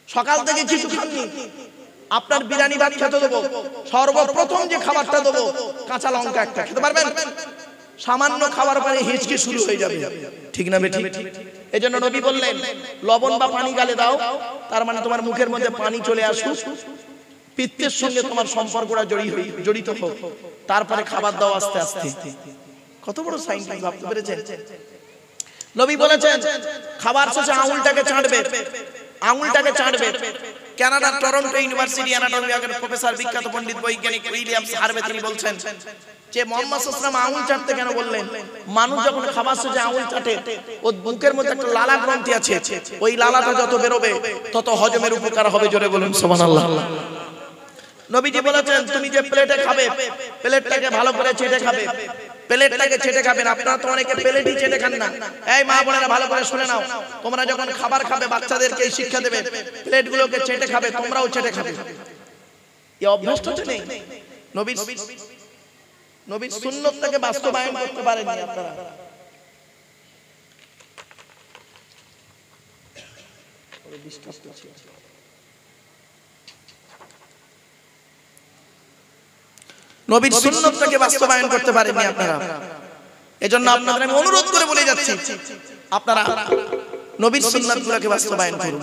সকাল থেকে কিছু খাননি, আপনার বিরিয়ানি ভাত খেতে দেবো, সর্বপ্রথম যে খাবারটা দেবো কাঁচা লঙ্কা একটা খেতে পারবেন? সামান্য খাবার পরে হিচকি শুরু হয়ে যাবে, ঠিক না বেটি? এজন্য নবী বললেন লবণ বা পানি গালে দাও, তার মানে তোমার মুখের মধ্যে পানি চলে আসুক, পিত্তের সঙ্গে তোমার সম্পর্কটা জড়িত হোক, তারপরে খাবার দাও আস্তে আস্তে। কত বড় সায়েন্টিফিক, ভাবতে পেরেছেন? নবী বলেছেন খাবার শেষে আঙুলটাকে চাটবে, আঙুলটাকে চাটবে। কানাডার টরন্টো ইউনিভার্সিটি অ্যানাটমি বিভাগের প্রফেসর বিখ্যাত পণ্ডিত বৈজ্ঞানিক উইলিয়ামস হার্ভে তিনি বলছেন যে মুহাম্মদ সাল্লাল্লাহু আলাইহি ওয়াসাল্লাম আঙুল চাটতে কেন বললেন? মানুষ যখন খাবার শেষে আঙুল চাটে, ওর বুকের মধ্যে একটা লালা গ্রন্থি আছে, ওই লালাটা যত বেরোবে তত হজমের উপকার হবে। জোরে বলুন সুবহানাল্লাহ। নবীজি বলেছেন তুমি যে প্লেটে খাবে, প্লেটটাকে ভালো করে চেটে খাবে, প্লেটটাকে চেটে খাবেন। আপনারা তো অনেকে প্লেটই চেটে খান না। এই মা বোনেরা ভালো করে শুনে নাও, তোমরা যখন খাবার খাবে বাচ্চাদেরকে এই শিক্ষা দেবে, প্লেটগুলোকে চেটে খাবে, তোমরাও চেটে খাবে। এই অভ্যাসটা তো নেই। নবীর সুন্নতটাকে বাস্তবায়ন করতে পারেননি আপনারা। নবীর সুন্নতটাকে বাস্তবায়ন করতে পারেননি আপনারা। এজন্য আপনাদের আমি অনুরোধ করে বলে যাচ্ছি, আপনারা নবীর সুন্নাতগুলোকে বাস্তবায়ন করুন।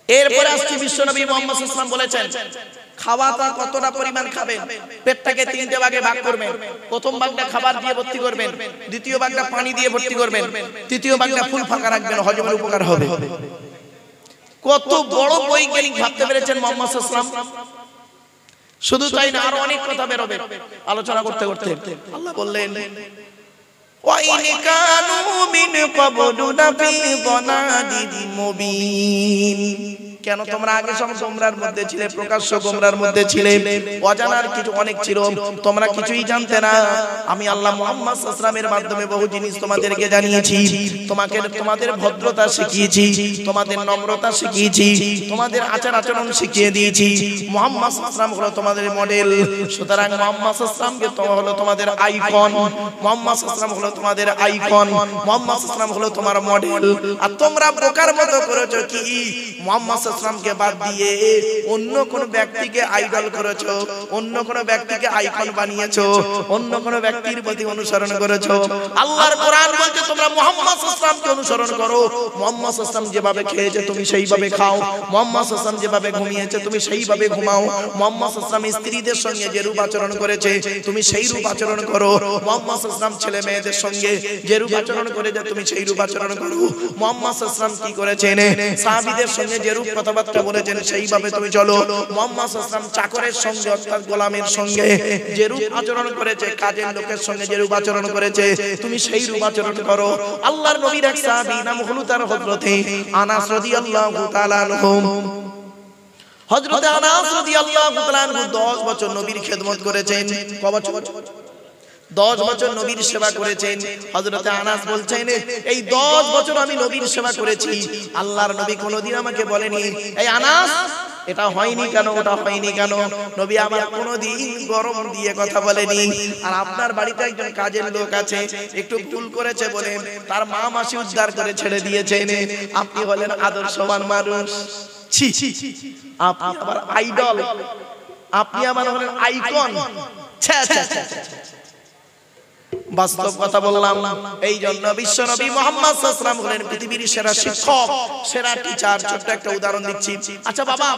এরপর আসছে বিশ্বনবী মুহাম্মদ সাল্লাল্লাহু আলাইহি ওয়াসাল্লাম বলেছেন খাওয়াটা কতটা পরিমাণ খাবেন, পেটটাকে 3টে ভাগে ভাগ করবেন। প্রথম ভাগটা খাবার দিয়ে ভর্তি করবেন, দ্বিতীয় ভাগটা পানি দিয়ে ভর্তি করবেন, তৃতীয় ভাগটা ফুল ফাঁকা রাখবেন, হজমের উপকার হবে। কত বড় বৈজ্ঞানিক, ভাবতে পেরেছেন মুহাম্মদ সাল্লাল্লাহু আলাইহি ওয়াসাল্লাম? শুধু তাই না, আরো অনেক কথা বেরোবে আলোচনা করতে করতে। আল্লাহ বললেন ওয়াইন কানু মিন ক্বাবলু নাফি যালালিন মুবিন। কেন তোমরা আগে সব গোমরার মধ্যে ছিলে, প্রকাশ্য গোমরার মধ্যে ছিলে, অজানার কিছু অনেক ছিল, তোমরা কিছুই জানতে না। আমি আল্লাহ মুহাম্মদ সাল্লাল্লাহু আলাইহি ওয়াসাল্লামের মাধ্যমে বহু জিনিস তোমাদেরকে জানিয়েছি। তোমাদের ভদ্রতা শিখিয়েছি, তোমাদের নম্রতা শিখিয়েছি, তোমাদের আচার আচরণ শিখিয়ে দিয়েছি। মুহাম্মদ সাল্লাল্লাহু আলাইহি ওয়াসাল্লাম হলো তোমাদের মডেল। সুতরাং মুহাম্মদ সাল্লাল্লাহু আলাইহি ওয়াসাল্লামকে তোমরা হলো তোমাদের আইকন, মুহাম্মদ সাল্লাল্লাহু আলাইহি ওয়াসাল্লাম হলো তোমাদের আইকন, মুহাম্মদ সাল্লাল্লাহু আলাইহি ওয়াসাল্লাম হলো তোমার মডেল। আর তোমরা বোকার মতো করেছো কি, মুহাম্মদ সাল্লামকে বাদ দিয়ে অন্য কোন ব্যক্তিকে আইডল করেছো, অন্য কোন ব্যক্তিকে আইকন বানিয়েছো, অন্য কোন ব্যক্তির প্রতি অনুসরণ করেছো। আল্লাহর কোরআন বলছে তোমরা মুহাম্মদ সাল্লামকে অনুসরণ করো। মুহাম্মদ সাল্লাম যেভাবে খেয়েছে তুমি সেইভাবে খাও, মুহাম্মদ সাল্লাম যেভাবে ঘুমিয়েছে তুমি সেইভাবে ঘুমাও, মুহাম্মদ সাল্লাম স্ত্রীদের সঙ্গে যে রূপ আচরণ করেছে তুমি সেই রূপ আচরণ করো, মুহাম্মদ সাল্লাম ছেলে মেয়েদের সঙ্গে যে রূপ আচরণ করেছে তুমি সেই রূপ আচরণ করো। মুহাম্মদ সাল্লাম কি করেছেন? সাহাবীদের সঙ্গে যে রূপ কথাবার্তা বলেছেন সেইভাবে তুমি চলো। মুহাম্মদ সাল্লাল্লাহু আলাইহি ওয়াসাল্লাম চাকরের সঙ্গে অর্থাৎ গোলামের সঙ্গে যেরূপ আচরণ করেছে, কাজের লোকের সঙ্গে যেরূপ আচরণ করেছে তুমি সেই রূপ আচরণ করো। আল্লাহর নবীর এক সাহাবী নাম হলো তার হযরতে আনাস রাদিয়াল্লাহু তাআলা আনহু। হযরতে আনাস রাদিয়াল্লাহু তাআলা আনহু 10 বছর নবীর খেদমত করেছেন। কয় বছর? 10 বছর নবীর সেবা করেছেন। হযরতে আনাস বলছেন এই 10 বছর আমি নবীর সেবা করেছি, আল্লাহর নবী কোনোদিন আমাকে বলেনি এই আনাস এটা হয়নি কেন, ওটা হয়নি কেন। নবী আমার কোনোদিন গরম দিয়ে কথা বলেনি। আর আপনার বাড়িতে একজন কাজের লোক আছে, একটু ভুল করেছে বলে তার মা মাসি উদ্ধার করে ছেড়ে দিয়েছেন, আপনি হলেন আদর্শবান মানুষ। ছি, আপনি আবার আইডল, আপনি আবার হলেন আইকন। বাস্তব কথা বললাম। এই জন্য বিশ্ব নবী মুহাম্মদ সাল্লাল্লাহু আলাইহি ওয়াসাল্লাম হলেন পৃথিবীর সেরা শিক্ষক, সেরা টিচার। ছোট্ট একটা উদাহরণ দিচ্ছি। আচ্ছা বাবা,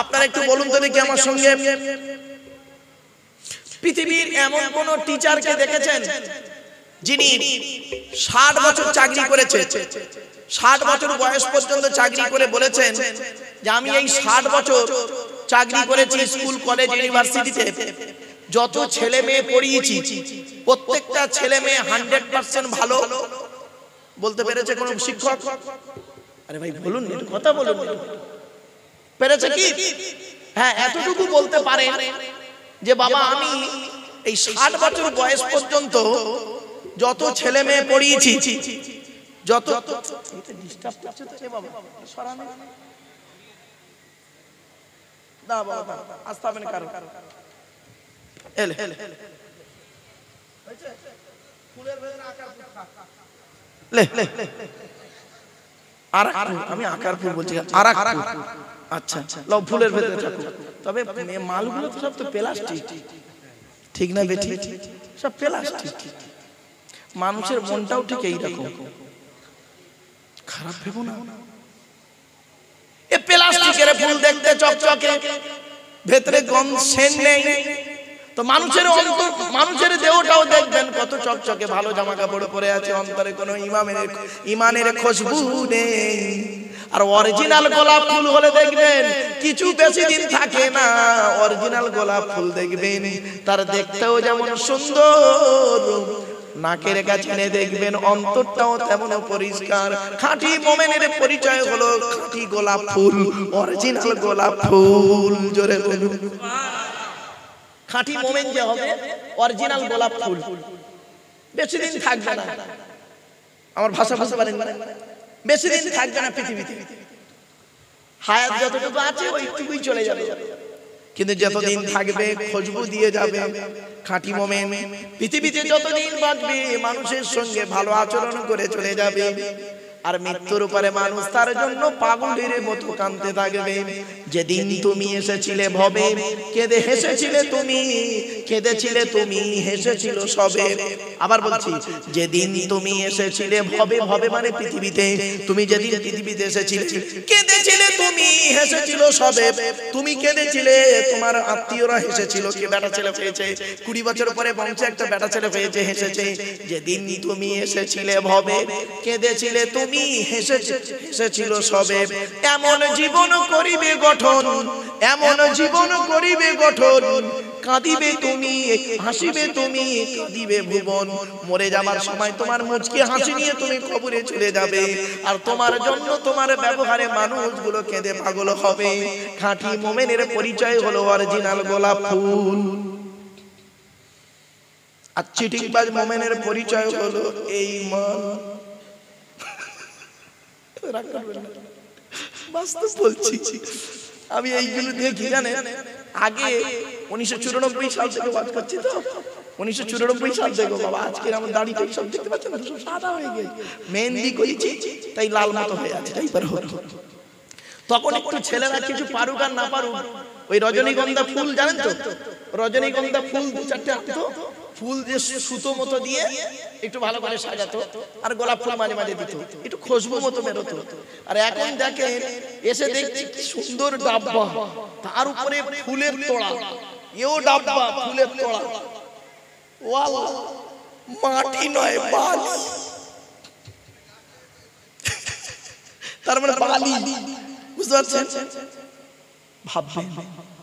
আপনারা একটু বলুন তো দেখি আমার সঙ্গে, পৃথিবীর এমন কোন টিচারকে দেখেছেন যিনি 60 বছর চাকরি করেছে, 60 বছর বয়স পর্যন্ত চাকরি করে বলেছেন যে আমি এই 60 বছর চাকরি করেছি স্কুল কলেজ ইউনিভার্সিটিতে, যত ছেলে মেয়ে পড়িয়েছি প্রত্যেকটা ছেলে মেয়ে 100% ভালো বলতে পেরেছে কোন শিক্ষক? আরে ভাই বলুন, কথা বলুন, পেরেছে কি? হ্যাঁ, এতটুকু বলতে পারে যে বাবা আমি এই 60 বছর বয়স পর্যন্ত যত ছেলে মেয়ে পড়িয়েছি, যত ডিস্টার্ব করছে তো এ বাবা সরানো দা বাবা আস্তাবেন কারো এলে হয়েছে ফুলের ভেতরে আকার লে আর আমি আকার ফুল বলছি আর আচ্ছা লও ফুলের ভেতরে থাকো, তবে মালগুলো তো সব তো প্লাস্টিক, ঠিক না বেটি? সব প্লাস্টিক। মানুষের মনটাও ঠিক এই রকম, খারাপ ভেবো না। এ প্লাস্টিকের ফুল দেখতে চকচকে, ভেতরে গন্ধ সেন্ট নেই, তো মানুষের অন্তর, মানুষের দেহটাও দেখবেন কত চকচকে, ভালো জামা কাপড় পরে আছে, অন্তরে কোনো ইমানের খুশবু নেই। আর অরিজিনাল গোলাপ ফুল হলে দেখবেন কিছু বেশি দিন থাকে না। অরিজিনাল গোলাপ ফুল দেখবেন তার দেখতেও যেমন সুন্দর, নাকের কাছে এনে দেখবেন অন্তরটাও তেমন পরিষ্কার। খাঁটি মুমিনের পরিচয় হলো খাঁটি গোলাপ ফুল, অরিজিনাল গোলাপ ফুল। জোরে বলুন খাঁটি মুমিন যে হবে অরিজিনাল গোলাপ ফুল, বেশি দিন থাকবে না। আমার ভাষা বুঝতে পারেন না? বেশি দিন থাকবে না পৃথিবীতে, হায়াত যতটুকু আছে ওইটুকুই চলে যাবে, কিন্তু যতদিন থাকবে খুশবু দিয়ে যাবে। খাঁটি মুমিন পৃথিবীতে যতদিন বাঁচবে মানুষের সঙ্গে ভালো আচরণ করে চলে যাবে। আর মৃত্যুর উপরে মানুষ তার জন্য পাগলের মতো কাঁদতে থাকবে। যেদিন তুমি এসেছিলে ভবে, কেঁদে হেসেছিলে তুমি, কেঁদেছিলে তুমি, হেসেছিল সবে। আবার বলছি, যেদিন তুমি এসেছিলে ভবে, ভবে মানে পৃথিবীতে, তুমি যেদিন পৃথিবীতে এসেছিলে কেঁদেছিলে তুমি, হেসেছিল সবে। তুমি কেঁদেছিলে, তোমার আত্মীয়রা হেসেছিল, কে বেটা ছেলে হয়েছে 20 বছর পরে বংশে একটা বেটা ছেলে হয়েছে, হেসেছে। যেদিন তুমি এসেছিলে ভবে, কেঁদেছিলে তুমি, হেসেছিল সবে। এমন জীবন করিবে গঠন, এমন জীবন করিবে গঠন, কাঁদিবে তুমি, হাসিবে তুমি, কাঁদিবে ভুবন। মরে যাবার সময় তোমার মুচকি হাসি নিয়ে তুমি কবরে চলে যাবে, আর তোমার জন্য তোমার ব্যবহারে মানুষগুলো কেঁদে পাগল হবে। খাঁটি মুমিনের পরিচয় হলো অরিজিনাল গোলাপ ফুল। আর চিটিংবাজ মুমিনের পরিচয় হলো এই মান। বাস্তব বলছি, আমি এইগুলো দেখি জানেন। আগে 1994 সাল থেকে ওয়াজ করছি তো, 1994 সাল থেকে বাবা, আজকে আমার দাড়িটা সব দেখতে পাচ্ছেন না, সব সাদা হয়ে গেছে, মেহেন্দি করেছি তাই লাল মতো হয়ে আছে। তখন একটু ছেলেরা কিছু পারুক আর না পারুক, ওই রজনীগন্ধা ফুল জানেন তো, রজনীগন্ধা ফুল 2-4টে আনতো, ফুল দিয়ে সুতো মতো দিয়ে একটু ভালো করে সাজাতো, আর গোলাপ ফুল মাঝে মাঝে দিত, একটু খুশবু মতো বেরোতো। আর এখন দেখেন এসে দেখছি কি সুন্দর ডাব্বা, তার উপরে ফুলের তোড়া, এও ডাব্বা ফুলের তোড়া, ওয়াল্লাহ মাটি নয় বালি, তার মানে বালি, বুঝতে পারছেন? ভাববেন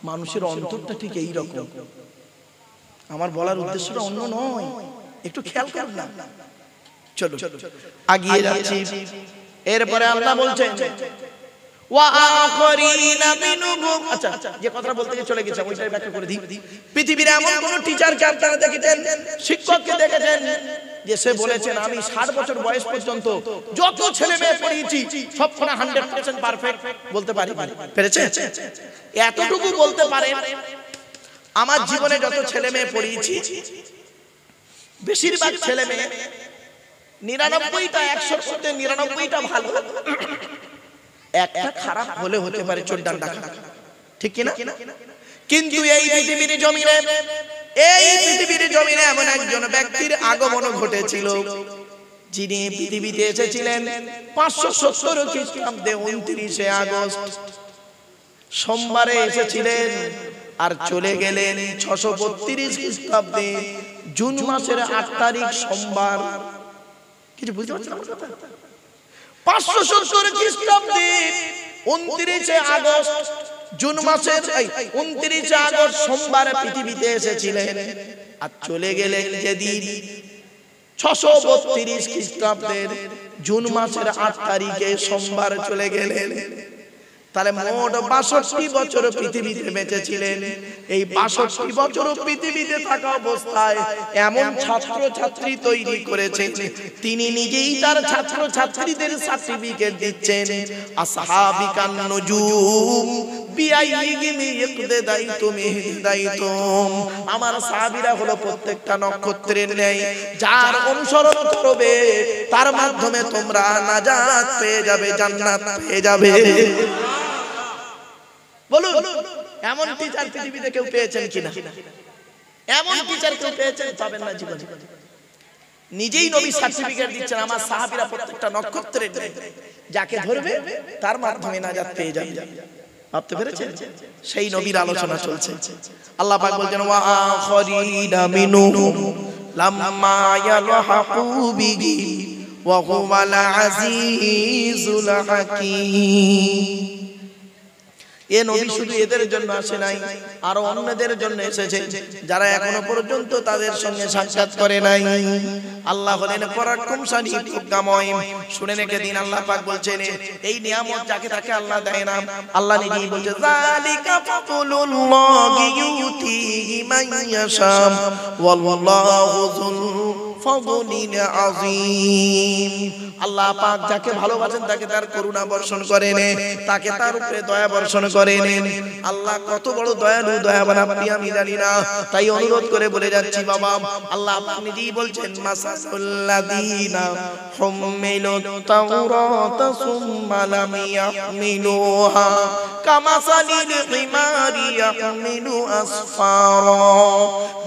মানুষের অন্তরটা ঠিক এই রকম। আমার বলার উদ্দেশ্যটা অন্য নয়, একটু খেয়াল করুন না। চলো আগিয়ে যাচ্ছি। এরপরে আল্লাহ বলছেন ওয়া আখরিনা মিনহুম। আচ্ছা, যে কথাটা বলতে গিয়ে চলে গেছে ওইটাই ব্যাখ্যা করে দিই। পৃথিবীর এমন কোন টিচারকে আপনারা দেখেছেন, শিক্ষককে দেখেছেন যে সে বলেছেন আমি 60 বছর বয়স পর্যন্ত যত ছেলে মেয়ে পড়িয়েছি সবখানে 100% পারফেক্ট বলতে পারি? পেরেছে? এতটুকু বলতে পারে আমার জীবনে যত ছেলে মেয়ে পড়িয়েছি বেশিরভাগ ছেলে মেয়ে 99টা 100-র মধ্যে 99টা ভালো, একটা খারাপ হলে হতে পারে চোরডান্ডা খারাপ, ঠিক কি না? কিন্তু এই পৃথিবীর জমিনে এমন একজন ব্যক্তির আগমন ঘটেছিল যিনি পৃথিবীতে এসেছিলেন 570 খ্রিস্টাব্দে 29শে আগস্ট সোমবারে এসেছিলেন আর চলে গেলেন 632 খ্রিস্টাব্দে জুন মাসের 8 তারিখ সোমবার। কিছু বুঝতে পারছেন আমার কথা? 570 খ্রিস্টাব্দে 29শে আগস্ট জুন মাসের 29শে আগস্ট সোমবার পৃথিবীতে এসেছিলেন আর চলে গেলেন যেদিন 632 খ্রিস্টাব্দের জুন মাসের 8 তারিখে সোমবার চলে গেলেন। তাহলে মোট 62 বছর পৃথিবীতে বেঁচে ছিলেন। এই 62 বছর পৃথিবীতে থাকা অবস্থায় এমন ছাত্র ছাত্রী তৈরি করেছেন, তিনি নিজেই তার ছাত্র ছাত্রীদের সার্টিফিকেট দিচ্ছেন আসহাবিকান নুজুম বিআইহিম ইকতাদাইতুম ইহদাইতুম। আমার সাহাবীরা হলো প্রত্যেকটা নক্ষত্রের ন্যায়, যার অনুসরণ করবে তার মাধ্যমে তোমরা নাজাত পেয়ে যাবে, জান্নাত পেয়ে যাবে। বলুন এমন টিচার পৃথিবীতে কেউ পেয়েছেন কিনা? এমন টিচার কেউ পেয়েছেন? পাবেন না জীবনে। নিজেই নবী সার্টিফিকেট দিচ্ছেন আমার সাহাবীরা প্রত্যেকটা নক্ষত্রের ন্যায়, যাকে ধরবে তার মাধ্যমে নাজাত পেয়ে যাবে। ভাবতে পেরেছেন? সেই নবীর আলোচনা চলছে। আল্লাহ পাক বলছেন ওয়া আখরিনা মিনহুম লাম্মা ইয়ালহাকু বিহি ওয়া হুয়াল আজিজুল হাকীম। এ নবী শুধু এদের জন্য আসে নাই, আরো অন্যদের জন্য এসেছে যারা এখনো পর্যন্ত তাদের সঙ্গে সাক্ষাৎ করে নাই। আল্লাহ হলেন পরাক্রমশালী প্রজ্ঞাময়। শুনে রেখে দিন, আল্লাহ পাক বলছেন এই নিয়ামত যাকে তাকে আল্লাহ দেয় না। আল্লাহ নিজেই বলছে যালিকা ফাদলুল্লাহি ইউতিহি মান ইয়াশা ওয়াল্লাহু যুল ফাদলিল আযীম। আল্লাহ পাক যাকে ভালোবাসেন তাকে তার করুণা বর্ষণ করেন, তাকে তার উপরে দয়া বর্ষণ করেন। আল্লাহ কত বড় দয়ালু দয়াবান আপনি আমি জানি না, তাই অনুরোধ করে বলে যাচ্ছি বাবা, আল্লাহ আপনি নিজেই বলছেন মাসাল্লাযীনা হুমিলুত তাওরাতা সুম্মা লাম ইয়াহমিলুহা কামাসালিল হিমারি ইয়াহমিলু আসফারা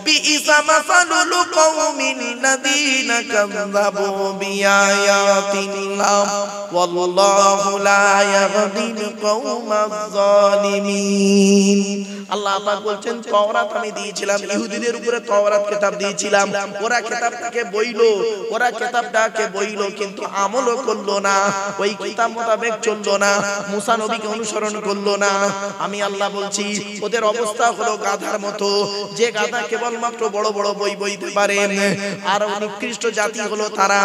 বিইসা মাসালুল কওমিন লাযীনা কাযযাবু বিআয়াতিল্লাহ ওয়াল্লাহু লা ইয়াহদিল কওমাজ জালিমিন। আল্লাহ পাক বলছেন তাওরাত আমি দিয়েছিলাম ইহুদিদের উপরে, তাওরাত কিতাব দিয়েছিলাম, ওরা কিতাবটাকে বইলো, ওরা কিতাবটাকে বইলো কিন্তু আমল করলো না, ওই কিতাব মোতাবেক চললো না, মুসা নবীকে অনুসরণ করলো না। আমি আল্লাহ বলছি ওদের অবস্থা হলো গাধার মতো, যে গাধা কেবলমাত্র বড় বড় বই বইতে পারে। আর নিকৃষ্ট জাতি হলো তারা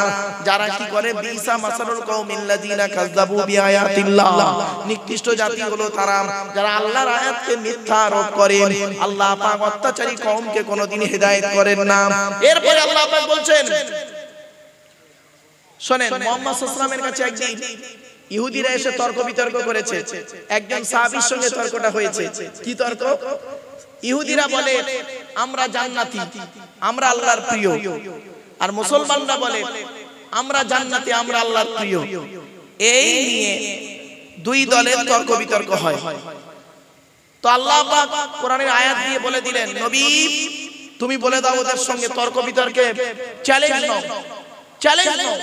যারা কি করে বিসা মাসালুল কওমিল লাযিনা কাযযাবু বিআয়াতিল্লাহ। নিকৃষ্ট জাতি হলো তারা যারা আল্লাহর আয়াতকে মিথ্যা আরোপ করে। আল্লাহ পাক অত্যাচারী কওমকে কোনোদিন হেদায়েত করেন না। এরপরে আল্লাহ পাক বলছেন শুনেন, মুহাম্মদ সাল্লাল্লাহু আলাইহি ওয়াসাল্লামের কাছে একদিন ইহুদিরা এসে তর্ক বিতর্ক করেছে। একজন সাহাবীর সঙ্গে তর্কটা হয়েছে। কি তর্ক? ইহুদিরা বলে আমরা জান্নাতি, আমরা আল্লাহর প্রিয়, আর মুসলমানরা বলে আমরা জান্নাতি, আমরা আল্লাহর প্রিয়। এই নিয়ে দুই দলের তর্ক বিতর্ক হয়। তো আল্লাহ পাক কোরআনের আয়াত দিয়ে বলে দিলেন নবী তুমি বলে দাও ওদের সঙ্গে তর্ক বিতর্কে চ্যালেঞ্জ নাও, চ্যালেঞ্জ নাও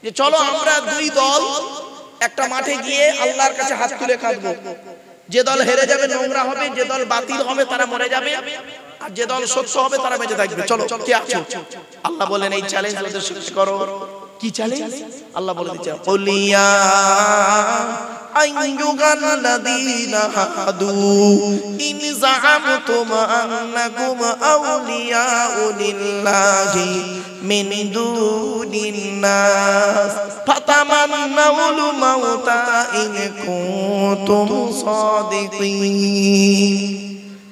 যে চলো আমরা দুই দল একটা মাঠে গিয়ে আল্লাহর কাছে হাত তুলে কাঁদবো। যে দল হেরে যাবে নোংরা হবে, যে দল বাতিল হবে তারা মরে যাবে, আর যে দল সত্য হবে তারা বেঁচে থাকবে। চলো কে আছো? আল্লাহ বলেন এই চ্যালেঞ্জ ওদের সাথে করো। কি চ্যালেঞ্জ? আল্লাহ বলে দিচ্ছে কুলিয়া আইয়ুহাল্লাযীনা হাদু ইন যাআমতুম আন্নাকুম আউলিয়াউ লিল্লাহি মিন দুনিন নাস ফাতামান্নাউল মাউতা ইন কুনতুম সাদিকিন।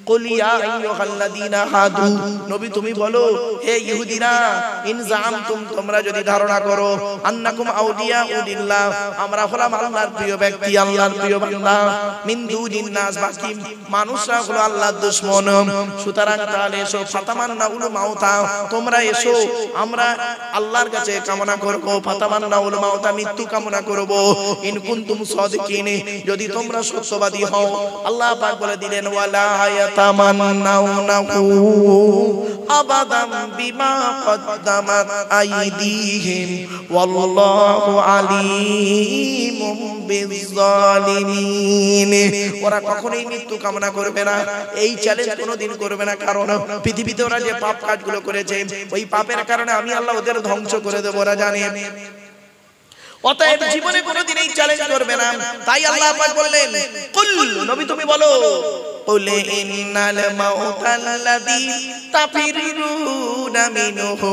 কুল ইয়া আইয়ুহাল্লাযীনা হাদু, নবী তুমি বলো হে ইহুদিরা, ইন যাআমতুম তোমরা যদি ধারণা করো, আন্নাকুম আউলিয়াউ লিল্লাহ আমরা হলাম আল্লাহর প্রিয় ব্যক্তি, আল্লাহর প্রিয় বান্দা, মিন দুনিন নাস বাকি মানুষরা হলো আল্লাহর দুশমন, সুতরাং তাহলে এসো ফাতামান্নাউল মাউতা তোমরা এসো আমরা আল্লাহর কাছে কামনা করব, ফাতামান্নাউল মাউতা মৃত্যু কামনা করব, ইন কুনতুম সাদিকিন যদি তোমরা সত্যবাদী হও। আল্লাহ পাক বলে দিলেন ওয়ালা তামান্নাউনাহু আবাদাম বিমা কদ্দামাত আইদিহিম ওয়াল্লাহু আলীমুম বিয-যালিমিন। ওরা কখনোই মৃত্যু কামনা করবে না, এই চ্যালেঞ্জ কোনোদিন করবে না, কারণ পৃথিবীতে ওরা যে পাপ কাজগুলো করেছে ওই পাপের কারণে আমি আল্লাহ ওদের ধ্বংস করে দেব, ওরা জানে। অতএব জীবনে কোনোদিন এই চ্যালেঞ্জ করবে না। তাই আল্লাহ পাক বললেন কুল নবী তুমি বলো কুল ইন্নাল মাউতাল্লাযী তাফিরুনা মিনহু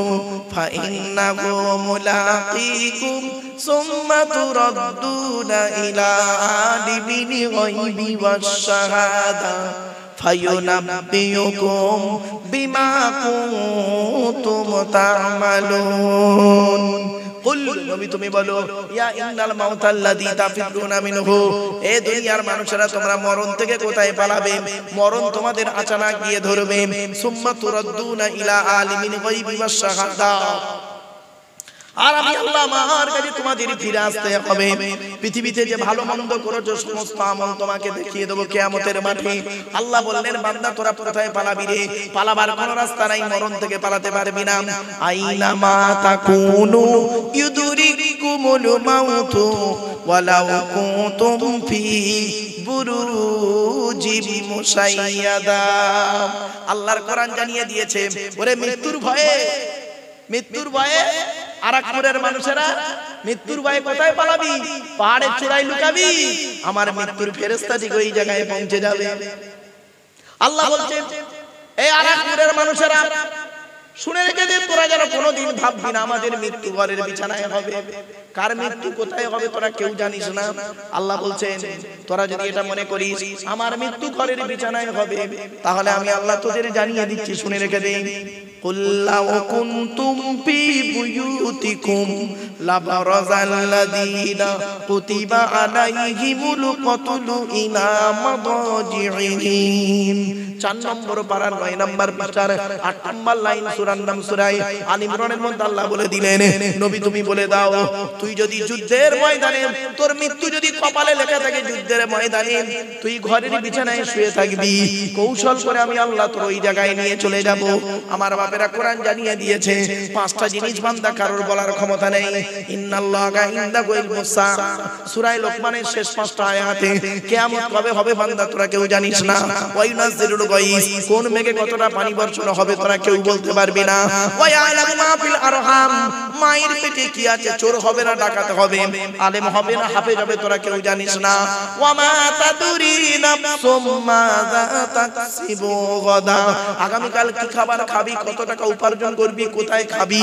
ফাইন্নাহু মুলাকীকুম সুম্মা তুরাদ্দুনা ইলা আলিমিল গায়বি ওয়াশ শাহাদা ফায়ুনাব্বিউকুম বিমা কুনতুম তা'মালুন। কুল নবী তুমি বলো ইয়া ইন্নাল মাউতাল্লাযী তাফিরুনা মিনহু, এ দুনিয়ার মানুষেরা তোমরা মরণ থেকে কোথায় পালাবে, মরণ তোমাদের আচানক গিয়ে ধরবে। সুম্মা তুরাদ্দুনা ইলা আলিমিল গায়বি ওয়াশ শাহাদা, আর আমি আল্লাহ আমার কাছে তোমাদের ফিরে আসতে হবে। পৃথিবীতে যে ভালো মন্দ করেছো সমস্ত আমল তোমাকে দেখিয়ে দেবো কিয়ামতের মাঠে। আল্লাহ বললেন বান্দা তোরা কোথায় পালাবি রে, পালাবার কোনো রাস্তা নাই, মরণ থেকে পালাতে পারবি না। আইনা মা তাকুনু ইউদরিকুমুল মাউতু ওয়ালাউ কুনতুম ফি বুরুজিম মুশাইয়াদা। আল্লাহর কোরআন জানিয়ে দিয়েছে ওরে মৃত্যুর ভয়ে, মৃত্যুর ভয়ে আরাকপুরের মানুষেরা মৃত্যুর ভয়ে কোথায় পালাবি, পাহাড়ের চূড়ায় লুকাবি, আমার মৃত্যুর ফেরেশতা ঠিক ওই জায়গায় পৌঁছে যাবে। আল্লাহ বলছেন এই আরাকপুরের মানুষেরা শুনে রেখে দে, তোরা যেন কোনোদিন ভাববি না আমাদের মৃত্যু ঘরের বিছানায় হবে। কার মৃত্যু কোথায় হবে তোরা কেউ জানিস না। আল্লাহ বলছেন তোরা যদি এটা মনে করিস আমার মৃত্যু ঘরের বিছানায় হবে, তাহলে আমি আল্লাহ তোদের জানিয়ে দিচ্ছি, শুনে রেখে দে। কুল লাউ কুনতুম ফি বুয়ুতিকুম লাবারাযাল্লাযীনা কুতিবা আলাইহিমুল কতলু ইলা মাদাজিহিম। 4 নম্বর পারার 9 নম্বর পৃষ্ঠার 8 নম্বর লাইন সূরার নাম সূরা আল ইমরানের মধ্যে আল্লাহ বলে দিলেন নবী তুমি বলে দাও, তুই যদি যুদ্ধের ময়দানে তোর মৃত্যু যদি কপালে লেখা থাকে যুদ্ধের ময়দানে তুই ঘরের বিছানায় শুয়ে থাকবি, কৌশল করে আমি আল্লাহ তোর ওই জায়গায় নিয়ে চলে যাব। আমার বাপেরা কোরআন জানিয়ে দিয়েছে 5টা জিনিস বান্দা কারোর বলার ক্ষমতা নেই। ইন্নাল্লাহা ইনদাহু ইলমুস সাআ, সূরা লোকমানের শেষ 5টা আয়াতে কিয়ামত কবে হবে বান্দা তোরা কেউ জানিস না। ওয়া ইউনাজ্জিলুল গায়স, কোন মেঘে কতটা পানি বর্ষণ হবে তোরা কেউ বলতে পারবি না। ওয়া ইয়ালামু মা ফিল আরহাম, মায়ের পেটে কি আছে, চোর হবে না ডাকাত হবে, আলেম হবে না হাফেজ হবে তোরা কেউ জানিস না। ওয়া মা তাদরি নাফসুম মাযা তাকসিবু গাদা, আগামী কাল কি খাবার খাবি, কত টাকা উপার্জন করবি, কোথায় খাবি,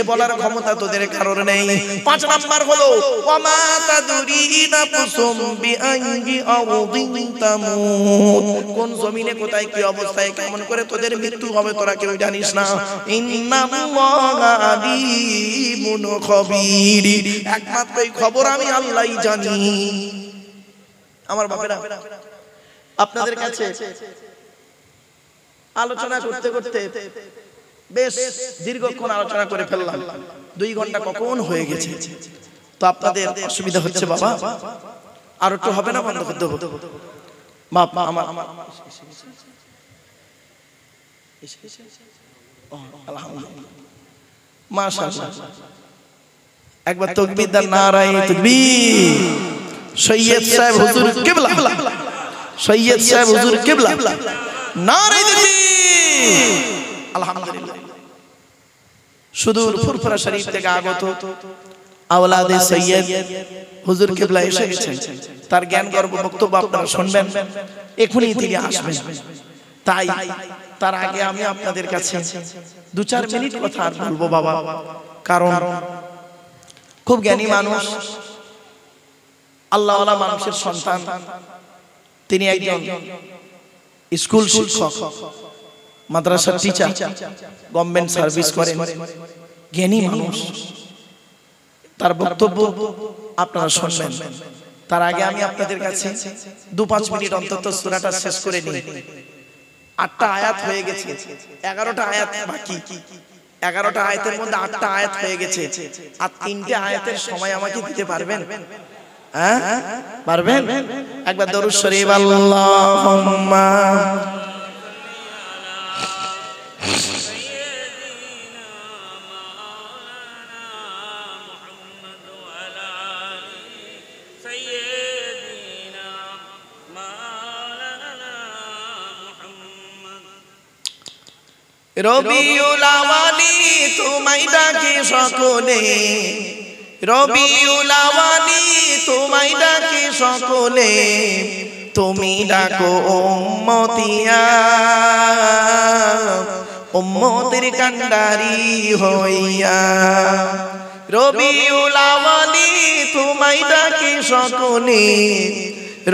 এ বলার ক্ষমতা তোদের কারোর নেই। 5 নাম্বার হলো ওয়া মা তাদরি নাফসুম বিআইয়ি আরদিন তামুত, কোন জমিনে কোথায় কি অবস্থায় কেমন করে তোদের মৃত্যু হবে তোরা কেউ জানিস না। ইন্নাল্লাহা আলীমুন খবীর, একমাত্র এই খবর আমি আল্লাহই জানি। আমার বাপেরা আপনাদের কাছে আলোচনা করতে করতে বেশ দীর্ঘক্ষণ আলোচনা করে ফেললাম, 2 ঘন্টা কখন হয়ে গেছে। তো আপনাদের অসুবিধা হচ্ছে বাবা, আর একটু হবে না, বন্ধ করতে হবে বাপ আমার আলহামদুলিল্লাহ মাশাআল্লাহ। একবার তাকবীর দাও, নারায়ে তাকবীর। সৈয়দ সাহেব হুজুর কিবলা, সৈয়দ সাহেব হুজুর কিবলা, নারায়ে তাকবীর। আলহামদুলিল্লাহ। সুদূর ফুরফুরা শরীফ থেকে আগত আওলাদে সৈয়দ হুজুর কিবলা এসে গেছেন, তার জ্ঞান গর্ব বক্তব্য আপনারা শুনবেন, এখনই তিনি আসবেন। তাই তার আগে আমি আপনাদের কাছে 2-4 মিনিট কথা আর বলবো বাবা, কারণ খুব জ্ঞানী মানুষ, আল্লাহওয়ালা মানুষের সন্তান, তিনি একজন স্কুল শিক্ষক, মাদ্রাসার টিচার, গভর্নমেন্ট সার্ভিস করেন, জ্ঞানী মানুষ, তার বক্তব্য আপনারা শুনবেন। তার আগে আমি আপনাদের কাছে 2-5 মিনিট অন্তত সূরাটা শেষ করে নিই। 8টা আয়াত হয়ে গেছে, 11টা আয়াত বাকি। 11টা আয়াতের মধ্যে 8টা আয়াত হয়ে গেছে, আর 3টে আয়াতের সময় আমাকে দিতে পারবেন? হ্যাঁ পারবেন? একবার দরুদ শরীফ আল্লাহুম্মা রবিউল আওয়ালি তোমায় ডাকে সকলে, রবিউল আওয়ালি তোমায় ডাকে সকলে, তুমি ডাকো উম্মতিয়া, উম্মতের কান্ডারি হইয়া। রবিউল আওয়ালি তোমায় ডাকে সকলে,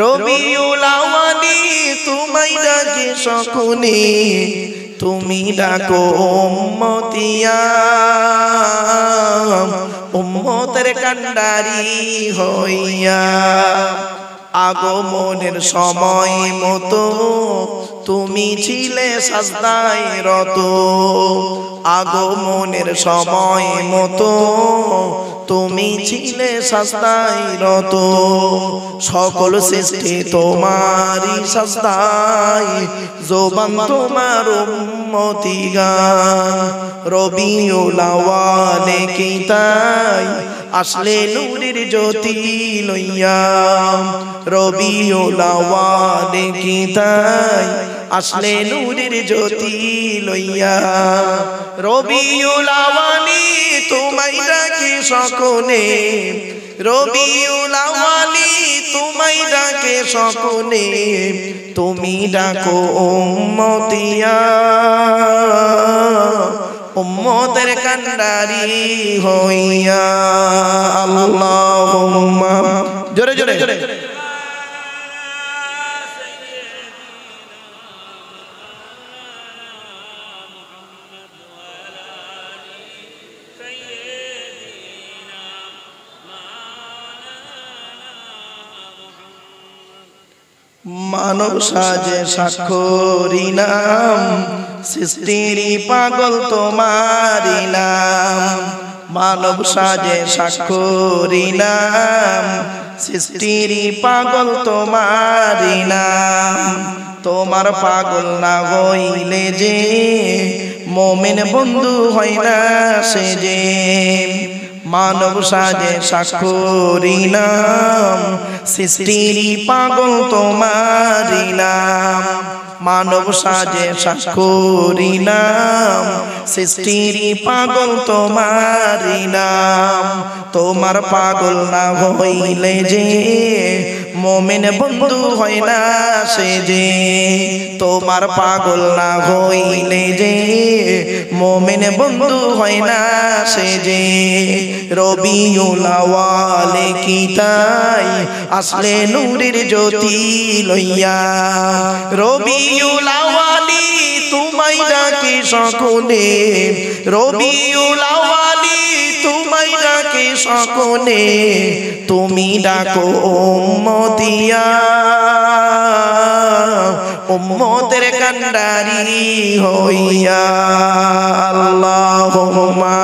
রবিউল আওয়ালি তোমায় ডাকে সকলে, তুমি ডাকো উম্মতিয়া, উম্মতের কান্ডারি হইয়া। আগমনের সময় মতো তুমি ছিলে সাজদায় রত, আগমনের সময় মতো তুমি ছিলে সাজদায় রত, সকল সৃষ্টি তোমারই সাজদায়, জবান তোমার উম্মতি গান। রবিউল আওয়ালে কি তাই আসলে নূরের জ্যোতি লইয়া, রবিউল আওয়ালে কি তাই আসলে নূরের জ্যোতি লইয়া। রবিউল আওয়ালি তোমায় ডাকে সকলে, রবিউল আওয়ালি তোমায় ডাকে সকলে, তুমি ডাকো উম্মতিয়া, উম্মতের কান্ডারি হইয়া। আল্লাহুম্মা জোরে জোরে জোরে মানব সাজে স্বাক্ষরী নাম, সৃষ্টির পাগল তোমারি নাম। মানব সাজে স্বাক্ষরী নাম, সৃষ্টির পাগল তোমারি নাম। তোমার পাগল না হইলে যে মুমিন বন্ধু হয় না সে যে। মানব সাজে স্বাক্ষরী নাম, সৃষ্টির পাগল তোমারি নাম। মানব সাজে স্বাক্ষরী নাম, সৃষ্টির পাগল তোমারি নাম। তোমার পাগল না হইলে যে মুমিন বন্ধু হয় না সে যে। তোমার পাগল না হইলে যে মুমিন বন্ধু হয় না সে যে। রবিউল আওয়ালে কি তাই আসলে নূরের জ্যোতি লইয়া। রবিউল আওয়ালি তোমায় ডাকে সকলে, রবিউল আওয়ালি তোমায় ডাকে সকলে, তুমি ডাকো উম্মতিয়া, উম্মতের কান্ডারি হইয়া। আল্লাহুম্মা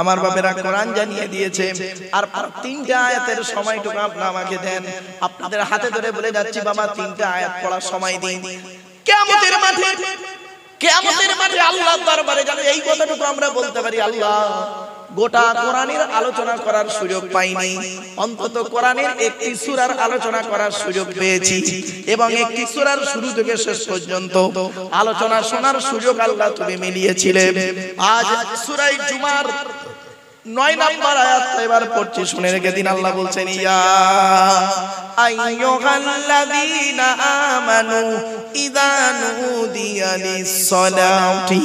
আমার বাপেরা কোরআন জানিয়ে দিয়েছে। আর 3টা আয়াতের সময়টুকু আপনি আমাকে দেন, আপনাদের হাতে ধরে বলে যাচ্ছি বাবা 3টা আয়াত পড়ার সময় দিন। কিয়ামতের মাঠে, কিয়ামতের মাঠে আল্লাহর দরবারে যেন এই কথাটুকু আমরা বলতে পারি, আল্লাহ গোটা কোরআনের আলোচনা করার সুযোগ পাইনি, অন্তত কোরআনের একটি সূরার আলোচনা করার সুযোগ পেয়েছি এবং একটি সূরার শুরু থেকে শেষ পর্যন্ত আলোচনা শোনার সুযোগ আল্লাহ তুমি মিলিয়েছিলে। আজ সূরা জুমার 9 নম্বর আয়াত এবার পড়ছি, শুনে রেখে দিন। আল্লাহ বলছেন, ইয়া আইয়ুহাল্লাযীনা আমানু ইযা নুদিয়া লিস-সালাতি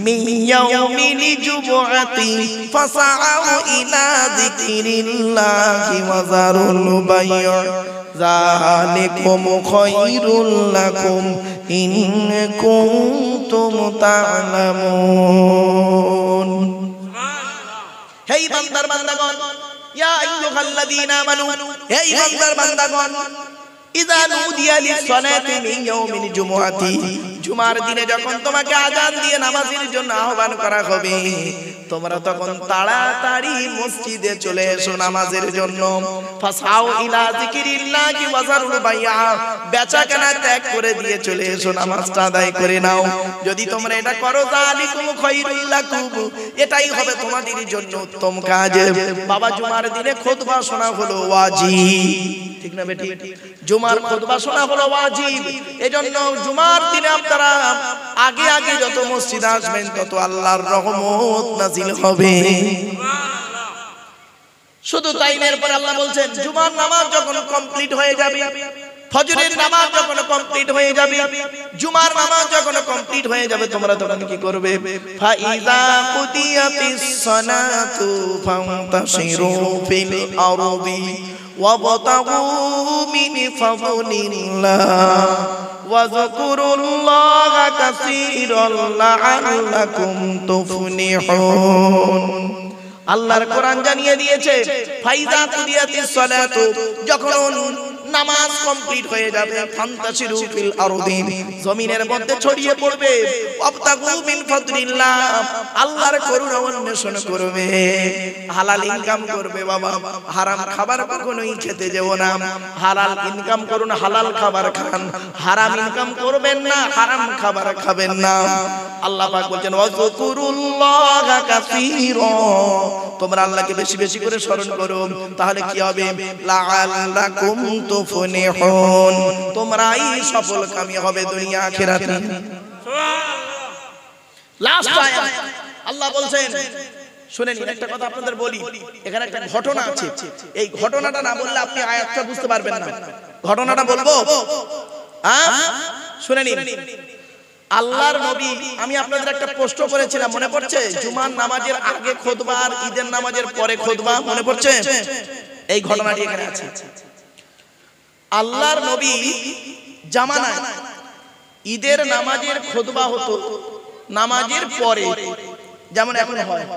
মিন ইয়াউমিল জুমআতি ফাসআউ ইলা যিকরিল্লাহি ওয়া যারুল বায়' যালিকুম খায়রুল লাকুম ইন কুনতুম তা'লামুন। হে বান্দার বান্দাগণ, ইয়া আইয়ুহাল্লাযীনা আমানু, হে বান্দার বান্দাগণ, ইযা নুদিয়া লিস-সালাতি মিন ইয়াউমিল জুমআতি, জুমার দিনে যখন তোমাকে আযান দিয়ে নামাজের জন্য আহ্বান করা হবে, তোমরা তখন তাড়াতাড়ি মসজিদে চলে এসো নামাজের জন্য। ফাসাউ ইলা যিকরিল্লাহি ওয়া যারুল বায়', বেচাকেনা ত্যাগ করে দিয়ে চলে এসো, নামাজটা আদায় করে নাও। যদি তোমরা এটা করো, যালিকুম খায়রুল লাকুম, এটাই হবে তোমাদের জন্য উত্তম কাজ। বাবা, জুমার দিনে খুতবা শোনা হলো ওয়াজিব, ঠিক না বেটি? জুমার খুতবা শোনা হলো ওয়াজিব। এজন্য জুমার দিনে আপনারা আগে আগে যত মসজিদে আসবেন তত আল্লাহর রহমত নাজিল হবে। শুধু তাই না, এরপর আল্লাহ বলছেন, জুমার নামাজ যখন কমপ্লিট হয়ে যাবে, ফজরের নামাজ যখন কমপ্লিট হয়ে যাবে, জুমার নামাজ যখন কমপ্লিট হয়ে যাবে, তোমরা তখন কি করবে? ফাইযা কুদিয়াতিস সালাতু ফান্তাশিরু ফিল আরদি ওয়াবতাগু মিন ফাদলিল্লাহ ওয়াযকুরুল্লাহা কাসীরান লাআল্লাকুম তুফলিহুন। আল্লাহর কোরআন জানিয়ে দিয়েছে, ফাইযা কুদিয়াতিস সালাতু, যখন নামাজ কমপ্লিট হয়ে যাবে, ফান্তাশিরু ফিল আরদি, জমিনের মধ্যে ছড়িয়ে পড়বে, ওয়াবতাগু মিন ফাদলিল্লাহ, আল্লাহর করুণা অন্বেষণ করবে, হালাল ইনকাম করবে। বাবা, হারাম খাবার কখনোই খেতে যেও না, হালাল ইনকাম করুন, হালাল খাবার খান, হারাম ইনকাম করবেন না, হারাম খাবার খাবেন না। আল্লাহ পাক বলেন, ওয়াযকুরুল্লাহা কাসীরা, তোমরা আল্লাহকে বেশি বেশি করে স্মরণ করো, তাহলে কি হবে? লাআল্লাকুম তুফলিহুন, তোমরাই সফলকামী হবে দুনিয়া আখিরাতে। লাস্ট আয়াত আল্লাহ বলছেন, শুনে নিন, একটা কথা আপনাদের বলি, এখানে একটা ঘটনা আছে, এই ঘটনাটা না বললে আপনি আয়াতটা বুঝতে পারবেন না। ঘটনাটা বলবো, শুনে নিন। আল্লাহর নবী, আমি আপনাদের একটা প্রশ্ন করেছিলাম, মনে পড়ছে? জুমার নামাজের আগে খুতবা আর ঈদের নামাজের পরে খুতবা, মনে পড়ছে? এই ঘটনাটি এখানে আছে। আল্লাহর নবী জামানায় ঈদের নামাজের খুতবা হতো নামাজের পরে, যেমন এখন হয়,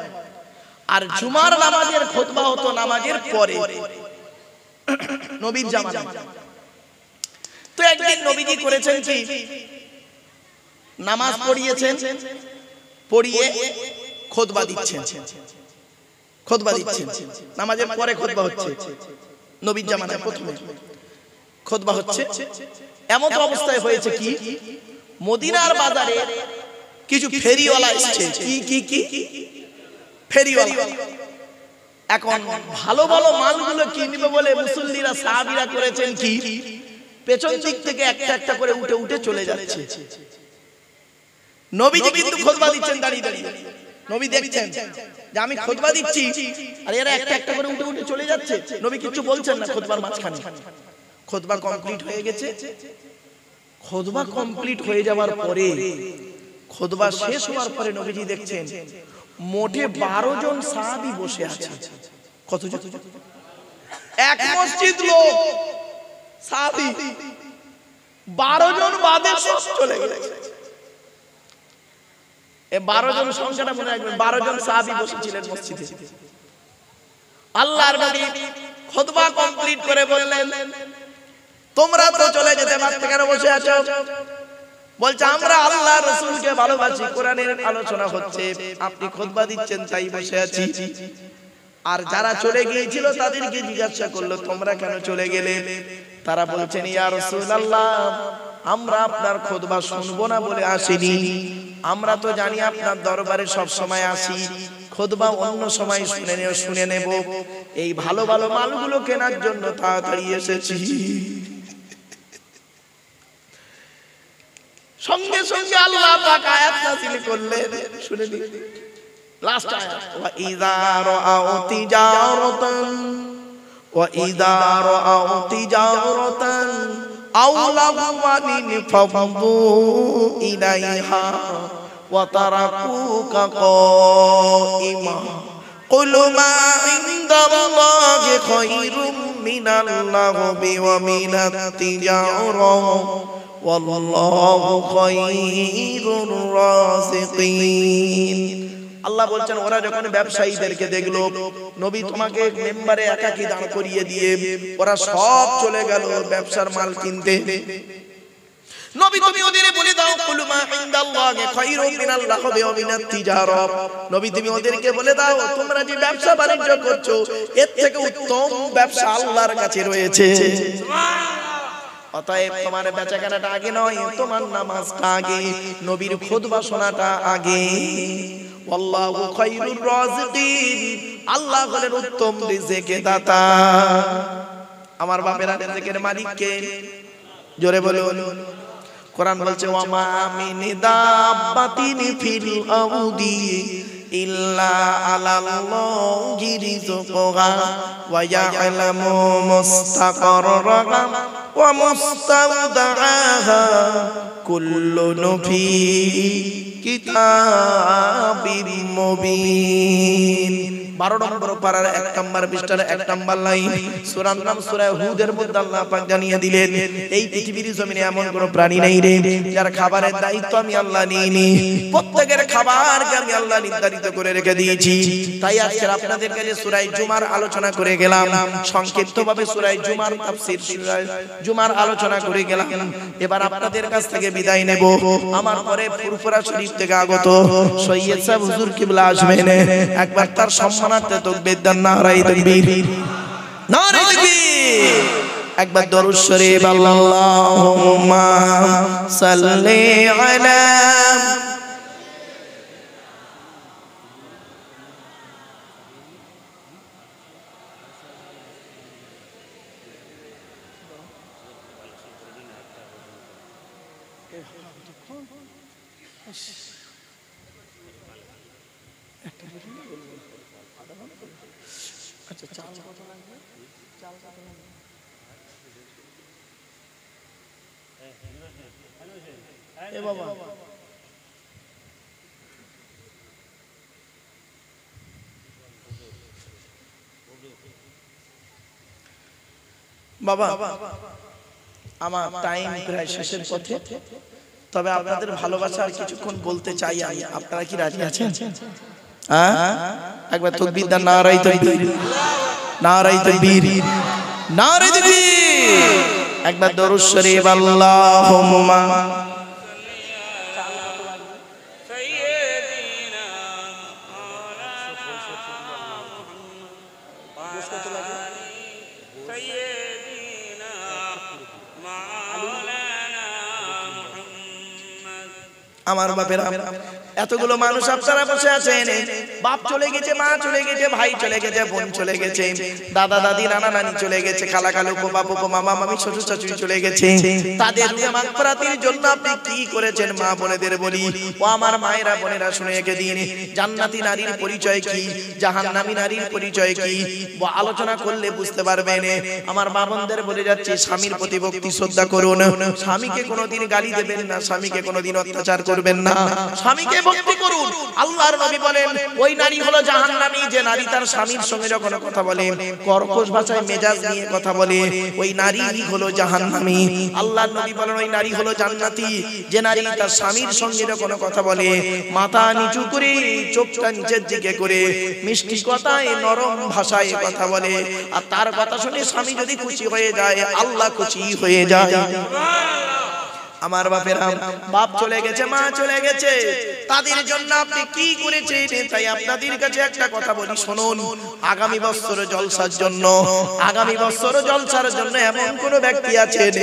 আর জুমার নামাজের খুতবা হতো নামাজের পরে, নবীর জামানায়। তো একদিন নবীজি করেছেন কি, নামাজ পড়িয়েছেন, পড়িয়ে খুতবা দিচ্ছেন, খুতবা দিচ্ছেন, নামাজের পরে খুতবা হচ্ছে। নবীর জামানায় প্রথমে খুতবা হচ্ছে। এমন অবস্থায় হয়েছে কি, মদিনার বাজারে কিছু ফেরিওয়ালা এসেছে। কি ফেরিওয়ালা। এখন ভালো ভালো মালগুলো কিনবে বলে মুসল্লিরা, সাহাবীরা করেছেন কি, পেছন দিক থেকে একটা একটা করে উঠে উঠে চলে যাচ্ছে। নবীজি কিন্তু খুতবা দিচ্ছেন দাঁড়িয়ে দাঁড়িয়ে। নবী দেখছেন যে আমি খুতবা দিচ্ছি আর এরা একটা একটা করে উঠে উঠে চলে যাচ্ছে। নবী কিছু বলছেন না খুতবার মাঝখানে। খুতবা কমপ্লিট হয়ে গেছে। খুতবা কমপ্লিট হয়ে যাওয়ার পরে, খুতবা শেষ হওয়ার পরে নবীজি দেখছেন মোটে 12 জন সাহাবী বসে আছে। কতজন? এক মসজিদ লোক সাহাবী 12 জন বাদে সব চলে গেছে। এই 12 জন সংখ্যাটা মনে রাখবেন, 12 জন সাহাবী বসেছিলেন মসজিদে। আল্লাহর নবী খুতবা কমপ্লিট করে বললেন, তোমরা তো চলে যেতে পারতে, কেন বসে আছো? বলছে আমরা আল্লাহ রাসূলকে ভালোবাসি, কোরআনের আলোচনা হচ্ছে, আপনি খুতবা দিচ্ছেন তাই বসে আছি। আর যারা চলে গিয়েছিল তাদেরকে জিজ্ঞাসা করলো, তোমরা কেন চলে গেলে? তারা বলছেন, ইয়া রাসূলুল্লাহ, আমরা আপনার খুতবা শুনবো না বলে আসিনি, আমরা তো জানি আপনার দরবারে সব সময় আসি, খুতবা অন্য সময় শুনে নেব, এই ভালো ভালো মালগুলো কেনার জন্য তাড়াতাড়ি এসেছি। সঙ্গে সঙ্গে আল্লাহ পাক আয়াত নাযিল করলেন, শুনে নিন লাস্ট আয়াত, ওয়া ইযা রাআউ তিজারাতান ওয়া ইযা রাআউ তিজারাতান আও লাহওয়ান ফাফদু ইলাইহা ওয়া তারাকুকা কাইমা কুল মা ইনদাল্লাহি খায়রুম মিনাল লাহবি ওয়া মিনাত তিজারা ওয়াল্লাহু খায়রুর রাযিকিন। আল্লাহ বলছেন ওরা যখন ব্যবসায়ীদেরকে দেখলো, নবী তোমাকে মেম্বারে একাকী দাঁড় করিয়ে দিয়ে ওরা সব চলে গেল ব্যবসার মাল কিনতে, নবী তুমি ওদের বলে দাও কুলু মা ইনদাল্লাহি খায়রুম মিনাল লাহবি ওয়া মিনাত তিজারা, নবী তুমি ওদেরকে বলে দাও তোমরা যে ব্যবসা বাণিজ্য করছো এর থেকে উত্তম ব্যবসা আল্লাহর কাছে রয়েছে। অতএব তোমার বেচাকেনাটা আগে নয়, তোমার নামাজটা আগে, নবীর খুতবা শোনাটা আগে। আল্লাহু খায়রুর রাযিকিন, আল্লাহ হলেন উত্তম রিজিকের দাতা। আমার বাপেরা রিজিকের মালিক কে? জোরে বলুন। কোরআন বলছে ওয়া মা মিন দাব্বাতিন ফিল আরদি ইল্লা আলাল্লাহি রিজকুহা ওয়া ইয়ালামু মুস্তাকাররাহা ওয়া মুস্তাওদাআহা কুল্লুন ফি কিতাবিম মুবিন। 12 নম্বর পারার 1 নম্বর পৃষ্ঠার 1 নম্বর লাইন, সূরার নাম সূরা হুদের মধ্যে আল্লাহ পাক জানিয়ে দিলেন এই পৃথিবীর জমিনে এমন কোন প্রাণী নাই রে যার খাবারের দায়িত্ব আমি আল্লাহ নিইনি। প্রত্যেকের খাবারকে আমি আল্লাহ নির্ধারিত করে রেখে দিয়েছি। তাই আজকে আপনাদের কাছে সূরা জুমার আলোচনা করে গেলাম, সংক্ষিপ্তভাবে সূরা জুমার তাফসীর, সূরা জুমার আলোচনা করে গেলাম। এবার আপনাদের কাছ থেকে বিদায় নেব। আমার পরে ফুরফুরা শরীফ থেকে আগত সৈয়দ সাহেব হুজুর কিবলা আসবেন, একবার তার সম্মানার্থে তাকবীর দেন, নারায়ে তাকবীর, নারায়ে তাকবীর। একবার দরুদ শরীফ, আল্লাহুম্মা সাল্লি আলা বাবা, আমার টাইম প্রায় শেষের পথে, তবে আপনাদের ভালোবাসা আর কিছুক্ষণ বলতে চাই আমি। আপনারা কি রাজি আছেন? হ্যাঁ, একবার তাকবীর দেন, নারায়ে তাকবীর, নারায়ে তাকবীর, নারায়ে তাকবীর। একবার দরুদ শরীফ, আল্লাহুম্মা আমার বাপেরা, এতগুলো মানুষ আপনারা বসে আছেন, বাপ চলে গেছে, মা চলে গেছে, ভাই চলে গেছে, বোন চলে গেছে, দাদা দাদি, নানা নানি চলে গেছে, খালা খালু, বাপু মামা মামি, শ্বশুর শাশুড়ি চলে গেছে। তাদের মাগফিরাতের জন্য আপনি কি করেছেন? মা বোনেদের বলি, ও আমার মায়েরা বোনেরা শুনে রেখে দিন, জান্নাতি নারীর পরিচয় কি, জাহান্নামী নারীর পরিচয় কি আলোচনা করলে বুঝতে পারবেন। আমার মা বোনদের বলে যাচ্ছে, স্বামীর প্রতি ভক্তি শ্রদ্ধা করুন, স্বামীকে কোনোদিন গালি দেবেন না, স্বামীকে কোনোদিন অত্যাচার করবেন না, স্বামীকে ভক্তি করুন। আল্লাহর নবী বলেন ওই নারী হলো জাহান্নামী যে নারী তার স্বামীর সঙ্গে যখন কথা বলে, কর্কশ ভাষায় মেজাজ নিয়ে কথা বলে, ওই নারী হলো জাহান্নামী। আল্লাহর নবী বলেন ওই নারী হলো জান্নাতি যে নারী তার স্বামীর সঙ্গে যখন কথা বলে মাথা নিচু করে, চোখটা নিচের দিকে করে, মিষ্টি কথায় নরম ভাষায় কথা বলে, আর তার কথা শুনে স্বামী যদি খুশি হয়ে যায়, আল্লাহ খুশি হয়ে যায়। আমার বাপেরা, বাপ চলে গেছে, মা চলে গেছে, তাদের জন্য আপনি কি করেছেন? তাই আপনাদের কাছে একটা কথা বলি, শুনুন। আগামী বছর জলসার জন্য, আগামী বছর জলসার জন্য এমন কোন ব্যক্তি আছেন